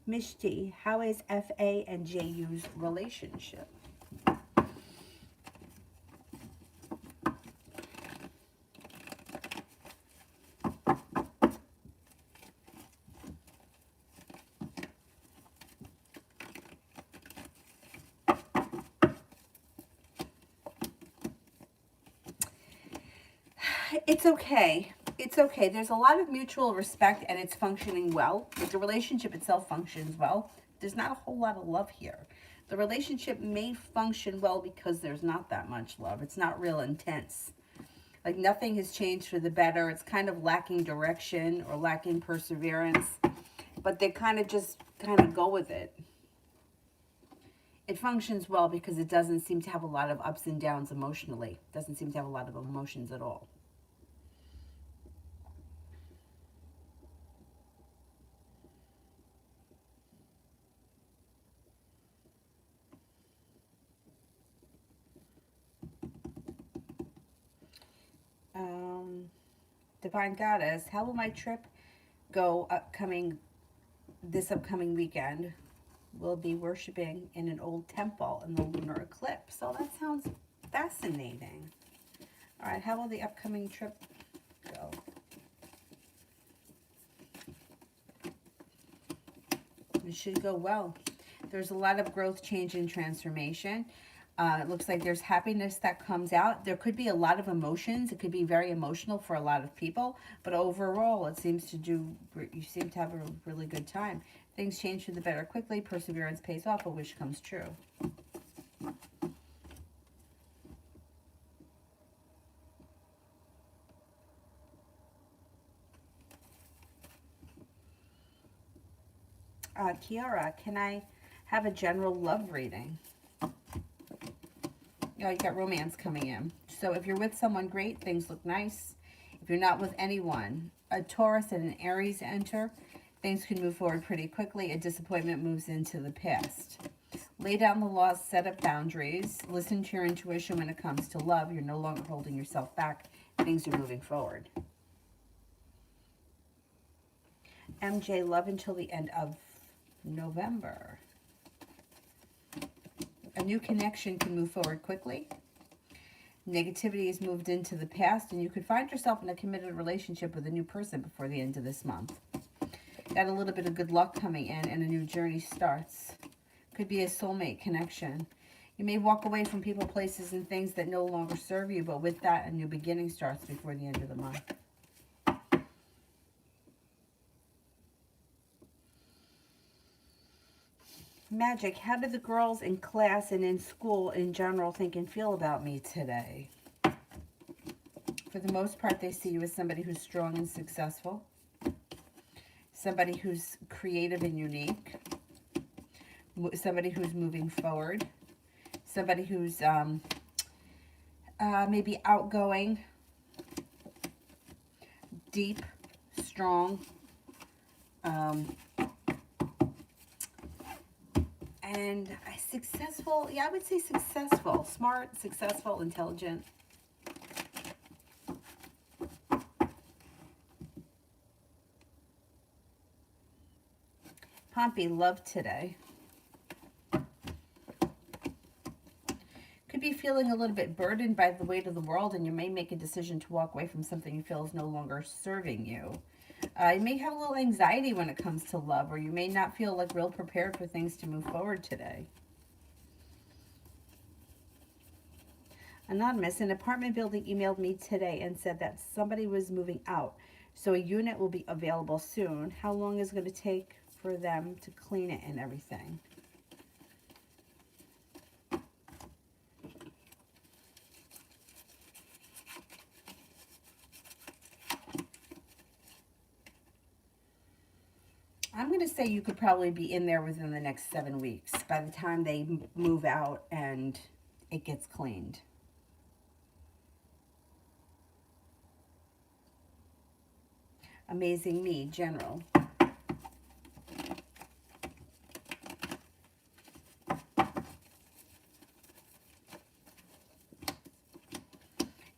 Speaker 1: Mishti, how is FA and JU's relationship? It's okay. It's okay. There's a lot of mutual respect and it's functioning well. But the relationship itself functions well. There's not a whole lot of love here. The relationship may function well because there's not that much love. It's not real intense. Like nothing has changed for the better. It's kind of lacking direction or lacking perseverance. But they kind of go with it. It functions well because it doesn't seem to have a lot of ups and downs emotionally. It doesn't seem to have a lot of emotions at all. Divine Goddess, how will my trip go this upcoming weekend? We'll be worshiping in an old temple in the lunar eclipse. So that sounds fascinating. All right, how will the upcoming trip go? It should go well. There's a lot of growth, change, and transformation. It looks like there's happiness that comes out. There could be a lot of emotions. It could be very emotional for a lot of people. But overall, you seem to have a really good time. Things change for the better quickly. Perseverance pays off. A wish comes true. Kiara, can I have a general love reading? Oh, you got romance coming in. So if you're with someone, great, things look nice. If you're not with anyone, a Taurus and an Aries enter, things can move forward pretty quickly. A disappointment moves into the past. Lay down the laws, set up boundaries, listen to your intuition when it comes to love. You're no longer holding yourself back. Things are moving forward. MJ, love until the end of November. A new connection can move forward quickly. Negativity is moved into the past, and you could find yourself in a committed relationship with a new person before the end of this month. Got a little bit of good luck coming in, and a new journey starts. Could be a soulmate connection. You may walk away from people, places, and things that no longer serve you, but with that, a new beginning starts before the end of the month. Magic, how did the girls in class and in school in general think and feel about me today? For the most part, they see you as somebody who's strong and successful, somebody who's creative and unique, somebody who's moving forward, somebody who's maybe outgoing, deep, strong, And successful, yeah, I would say successful. Smart, successful, intelligent. Pompey, love today. Could be feeling a little bit burdened by the weight of the world, and you may make a decision to walk away from something you feel is no longer serving you. You may have a little anxiety when it comes to love, or you may not feel like real prepared for things to move forward today. Anonymous, an apartment building emailed me today and said that somebody was moving out, so a unit will be available soon. How long is it going to take for them to clean it and everything? I'm going to say you could probably be in there within the next 7 weeks by the time they move out and it gets cleaned. Amazing Me, General.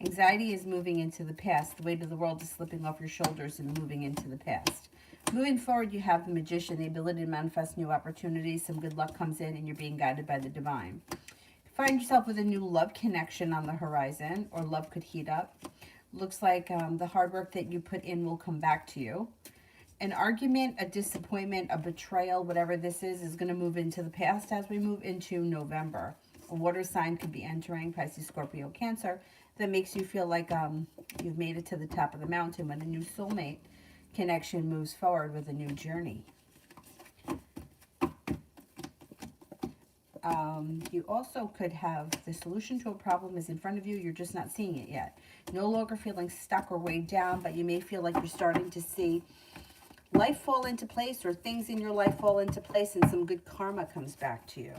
Speaker 1: Anxiety is moving into the past. The weight of the world is slipping off your shoulders and moving into the past. Moving forward, you have the Magician, the ability to manifest new opportunities. Some good luck comes in and you're being guided by the divine. Find yourself with a new love connection on the horizon, or love could heat up. Looks like the hard work that you put in will come back to you. An argument, a disappointment, a betrayal, whatever this is going to move into the past as we move into November. A water sign could be entering, Pisces, Scorpio, Cancer, that makes you feel like you've made it to the top of the mountain when a new soulmate connection moves forward with a new journey. You also could have the solution to a problem is in front of you. You're just not seeing it yet. No longer feeling stuck or weighed down, but you may feel like you're starting to see life fall into place, or things in your life fall into place, and some good karma comes back to you.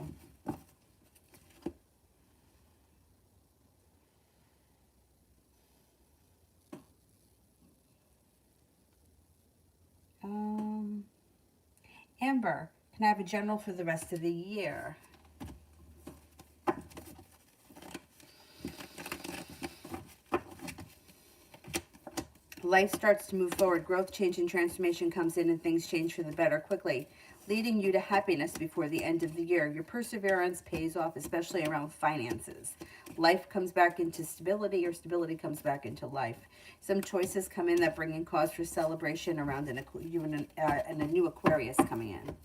Speaker 1: Amber, can I have a general for the rest of the year? Life starts to move forward. Growth, change, and transformation comes in, and things change for the better quickly, leading you to happiness before the end of the year. Your perseverance pays off, especially around finances. Life comes back into stability, or stability comes back into life. Some choices come in that bring in cause for celebration around you and a new Aquarius coming in.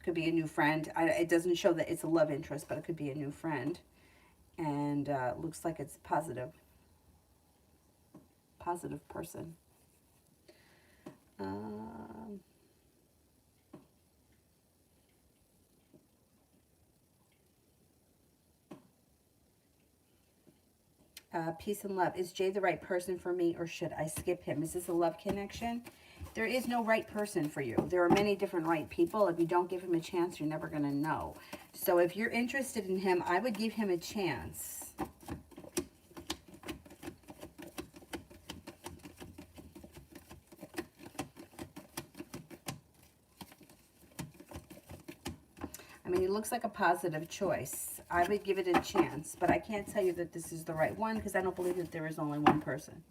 Speaker 1: Could be a new friend. It doesn't show that it's a love interest, but it could be a new friend. And it looks like it's positive person. Peace and love. Is Jay the right person for me, or should I skip him? Is this a love connection? There is no right person for you. There are many different right people. If you don't give him a chance, you're never going to know. So if you're interested in him, I would give him a chance. I mean, it looks like a positive choice. I would give it a chance, but I can't tell you that this is the right one because I don't believe that there is only one person.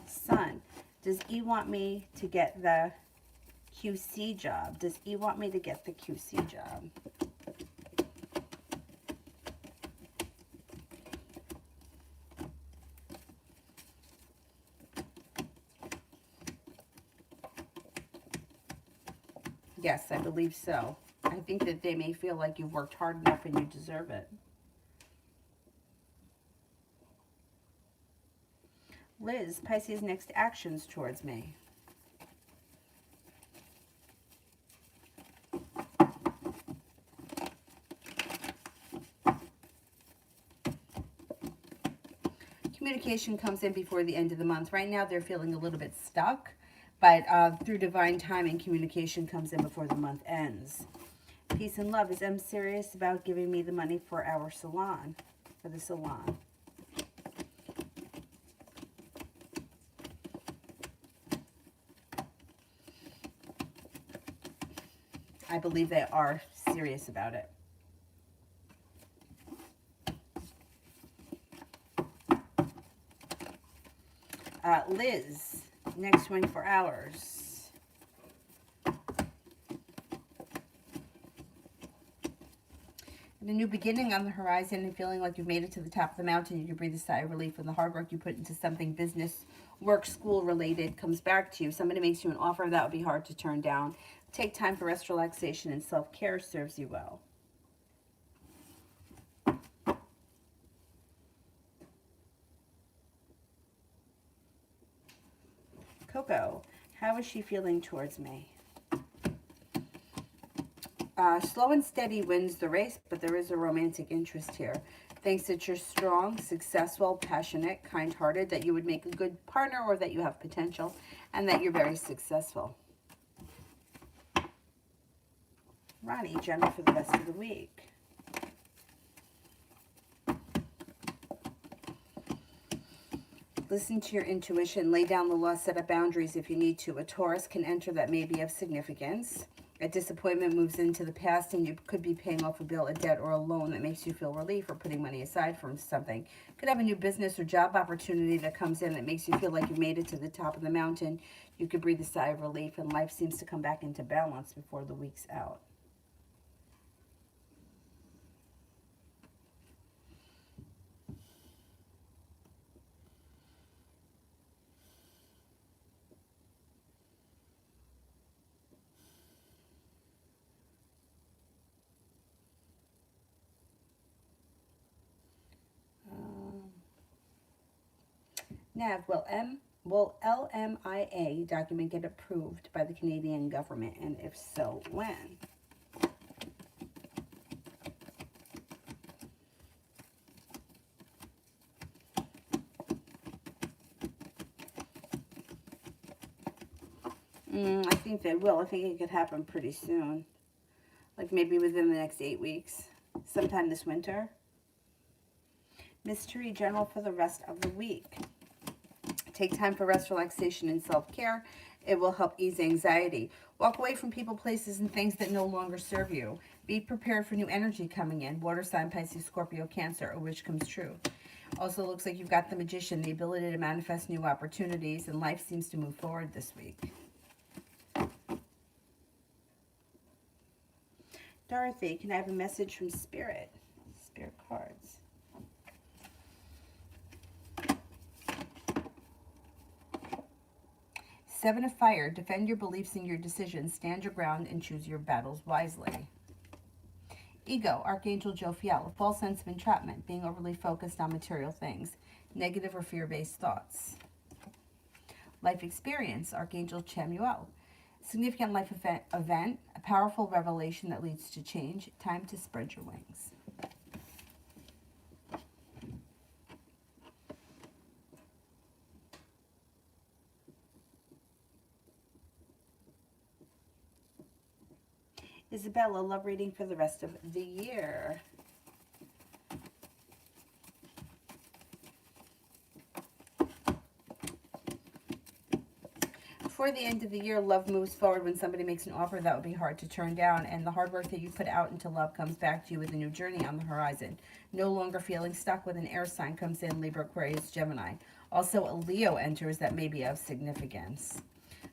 Speaker 1: Sun, does E want me to get the QC job? Does E want me to get the QC job? Yes, I believe so. I think that they may feel like you've worked hard enough and you deserve it. Liz, Pisces, next actions towards me. Communication comes in before the end of the month. Right now, they're feeling a little bit stuck, but through divine timing, communication comes in before the month ends. Peace and love. Is M serious about giving me the money for our salon, for the salon? I believe they are serious about it. Liz, next 24 hours. And a new beginning on the horizon and feeling like you've made it to the top of the mountain. You can breathe a sigh of relief when the hard work you put into something business, work, school related comes back to you. Somebody makes you an offer that would be hard to turn down. Take time for rest, relaxation, and self-care serves you well. Coco, how is she feeling towards me? Slow and steady wins the race, but there is a romantic interest here. Thinks that you're strong, successful, passionate, kind-hearted, that you would make a good partner or that you have potential, and that you're very successful. Ronnie, Gemma for the rest of the week. Listen to your intuition. Lay down the law. Set up boundaries if you need to. A Taurus can enter that may be of significance. A disappointment moves into the past, and you could be paying off a bill, a debt, or a loan that makes you feel relief, or putting money aside from something. Could have a new business or job opportunity that comes in that makes you feel like you made it to the top of the mountain. You could breathe a sigh of relief, and life seems to come back into balance before the week's out. Nav, will LMIA document get approved by the Canadian government, and if so, when? I think they will. I think it could happen pretty soon. Like maybe within the next 8 weeks. Sometime this winter. Mystery General for the rest of the week. Take time for rest, relaxation, and self-care. It will help ease anxiety. Walk away from people, places, and things that no longer serve you. Be prepared for new energy coming in. Water sign, Pisces, Scorpio, Cancer, a wish comes true. Also looks like you've got the Magician, the ability to manifest new opportunities, and life seems to move forward this week. Dorothy, can I have a message from Spirit? Spirit cards. Seven of Fire. Defend your beliefs and your decisions. Stand your ground and choose your battles wisely. Ego. Archangel Jophiel. A false sense of entrapment. Being overly focused on material things. Negative or fear-based thoughts. Life Experience. Archangel Chamuel. Significant life event, a powerful revelation that leads to change. Time to spread your wings. Isabella, love reading for the rest of the year. Before the end of the year, love moves forward when somebody makes an offer that would be hard to turn down, and the hard work that you put out into love comes back to you with a new journey on the horizon. No longer feeling stuck with an air sign comes in, Libra, Aquarius, Gemini. Also, a Leo enters that may be of significance.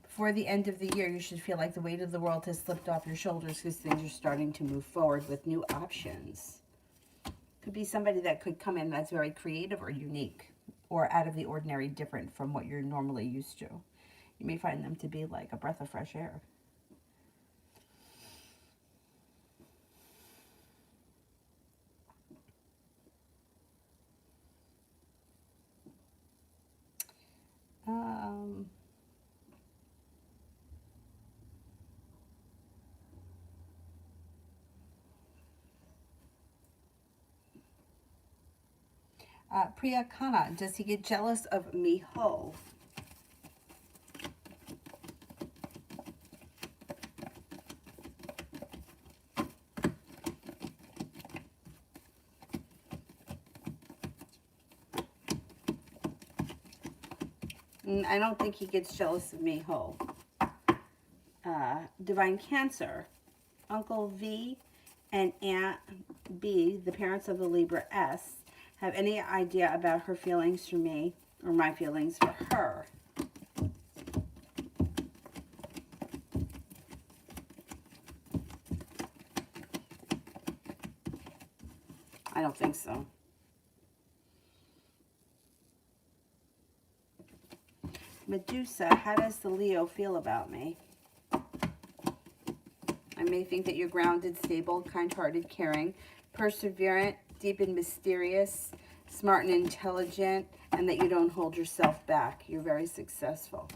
Speaker 1: Before the end of the year, you should feel like the weight of the world has slipped off your shoulders because things are starting to move forward with new options. Could be somebody that could come in that's very creative or unique or out of the ordinary, different from what you're normally used to. You may find them to be like a breath of fresh air. Priya Khanna, does he get jealous of Miho? I don't think he gets jealous of Miho. Divine Cancer. Uncle V and Aunt B, the parents of the Libra S, have any idea about her feelings for me or my feelings for her? I don't think so. Medusa, how does the Leo feel about me? I may think that you're grounded, stable, kind-hearted, caring, perseverant, deep and mysterious, smart and intelligent, and that you don't hold yourself back. You're very successful.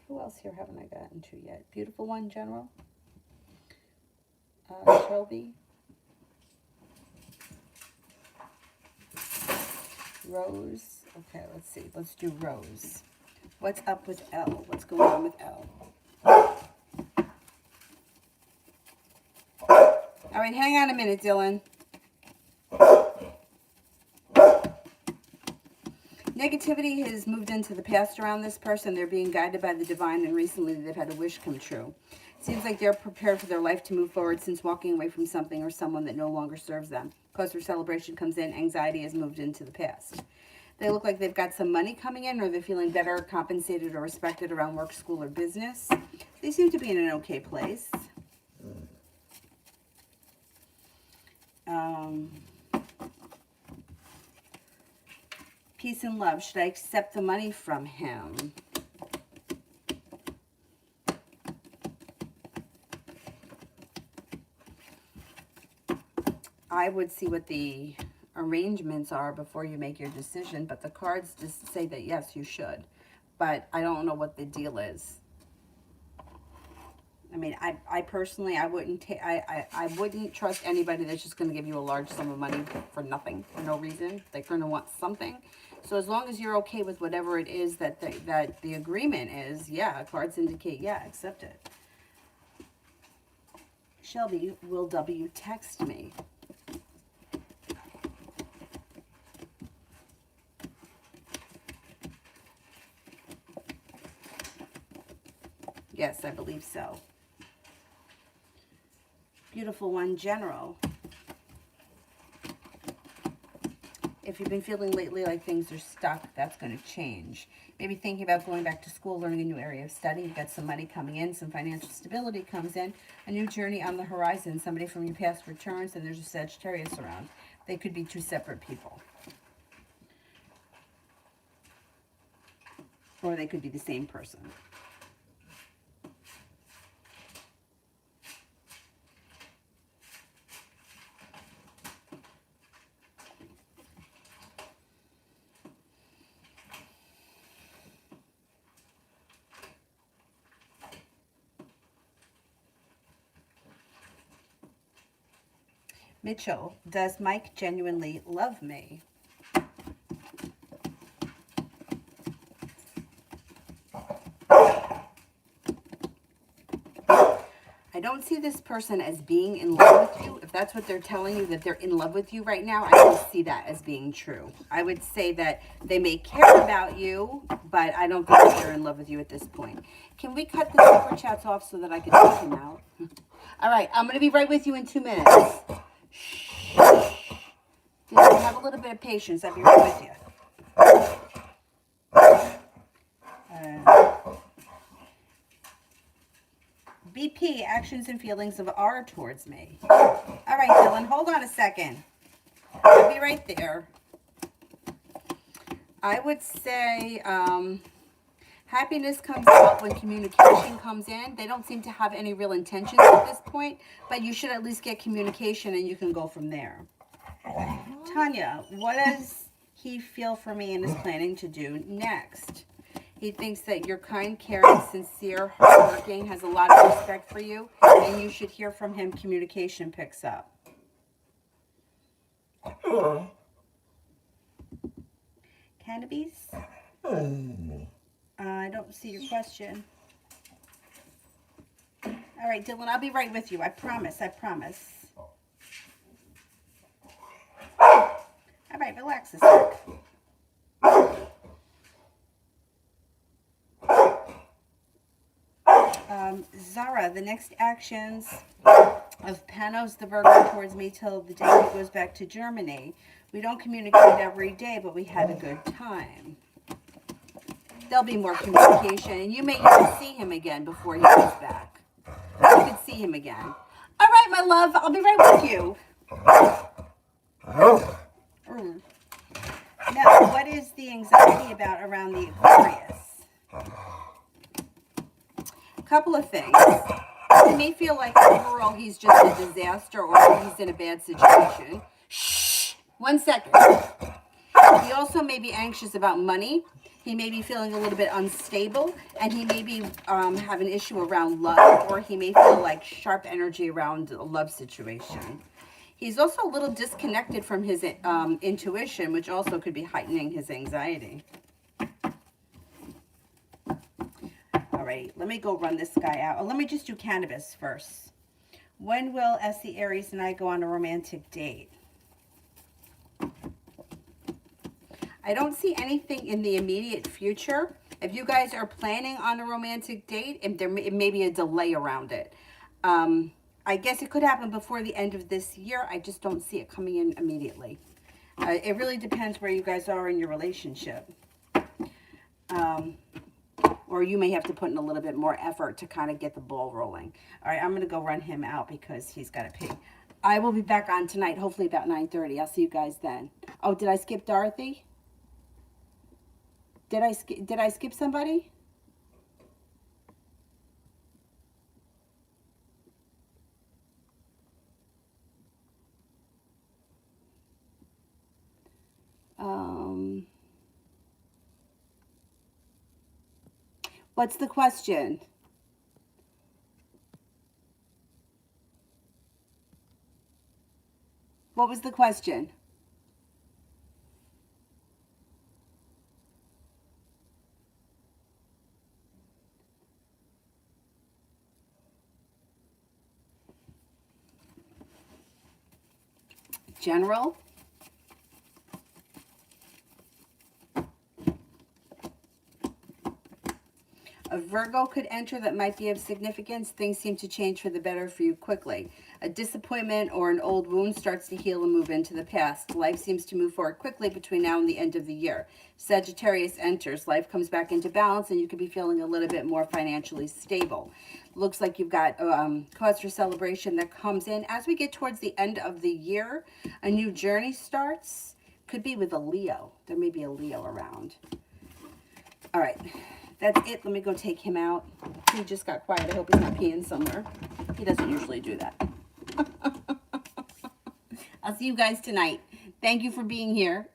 Speaker 1: Who else here haven't I gotten to yet? Beautiful one, General. Shelby. Rose. Okay, let's see. Let's do Rose. What's up with L? What's going on with L? All right, hang on a minute, Dylan. Negativity has moved into the past around this person. They're being guided by the divine, and recently they've had a wish come true. Seems like they're prepared for their life to move forward since walking away from something or someone that no longer serves them. Cause for celebration comes in, anxiety has moved into the past. They look like they've got some money coming in, or they're feeling better compensated or respected around work, school, or business. They seem to be in an okay place. Peace and love. Should I accept the money from him? I would see what the arrangements are before you make your decision, but the cards just say that yes, you should. But I don't know what the deal is. I mean, I personally, I wouldn't trust anybody that's just going to give you a large sum of money for nothing, for no reason. They're going to want something. So as long as you're okay with whatever it is that the agreement is, yeah, cards indicate, yeah, accept it. Shelby, will W text me? Yes, I believe so. Beautiful one, General. If you've been feeling lately like things are stuck, that's going to change. Maybe thinking about going back to school, learning a new area of study. You've got some money coming in, some financial stability comes in, a new journey on the horizon. Somebody from your past returns, and there's a Sagittarius around. They could be two separate people. Or they could be the same person. Mitchell, does Mike genuinely love me? I don't see this person as being in love with you. If that's what they're telling you, that they're in love with you right now, I don't see that as being true. I would say that they may care about you, but I don't think that they're in love with you at this point. Can we cut the super chats off so that I can take him out? All right, I'm going to be right with you in 2 minutes. Shh. Just have a little bit of patience. I'll be right with you. BP, actions and feelings of R towards me. All right, Dylan, hold on a second. I'll be right there. I would say happiness comes out when communication comes in. They don't seem to have any real intentions at this point, but you should at least get communication and you can go from there. Tanya, what does he feel for me and is planning to do next? He thinks that you're kind, caring, sincere, hardworking, has a lot of respect for you, and you should hear from him. Communication picks up. Cannabis? I don't see your question. All right, Dylan, I'll be right with you. I promise. I promise. All right, relax a sec. Zara, the next actions of Panos the Virgo towards me till the day he goes back to Germany. We don't communicate every day, but we had a good time. There'll be more communication, and you may even see him again before he goes back. You could see him again. All right, my love, I'll be right with you. Now, what is the anxiety about around the Aquarius? A couple of things. He may feel like overall he's just a disaster or he's in a bad situation. Shh! 1 second. He also may be anxious about money. He may be feeling a little bit unstable, and he may be have an issue around love, or he may feel like sharp energy around a love situation. He's also a little disconnected from his intuition, which also could be heightening his anxiety. All right, let me go run this guy out. Oh, let me just do cannabis first. When will Essie, Aries, and I go on a romantic date? I don't see anything in the immediate future. If you guys are planning on a romantic date, it may be a delay around it. I guess it could happen before the end of this year. I just don't see it coming in immediately. It really depends where you guys are in your relationship. Or you may have to put in a little bit more effort to kind of get the ball rolling. All right, I'm going to go run him out because he's got to pee. I will be back on tonight, hopefully about 9:30. I'll see you guys then. Oh, did I skip Dorothy? Did I skip somebody? What's the question? What was the question? General? A Virgo could enter that might be of significance. Things seem to change for the better for you quickly. A disappointment or an old wound starts to heal and move into the past. Life seems to move forward quickly between now and the end of the year. Sagittarius enters. Life comes back into balance, and you could be feeling a little bit more financially stable. Looks like you've got cause for celebration that comes in. As we get towards the end of the year, a new journey starts. Could be with a Leo. There may be a Leo around. All right. That's it. Let me go take him out. He just got quiet. I hope he's not peeing somewhere. He doesn't usually do that. I'll see you guys tonight. Thank you for being here.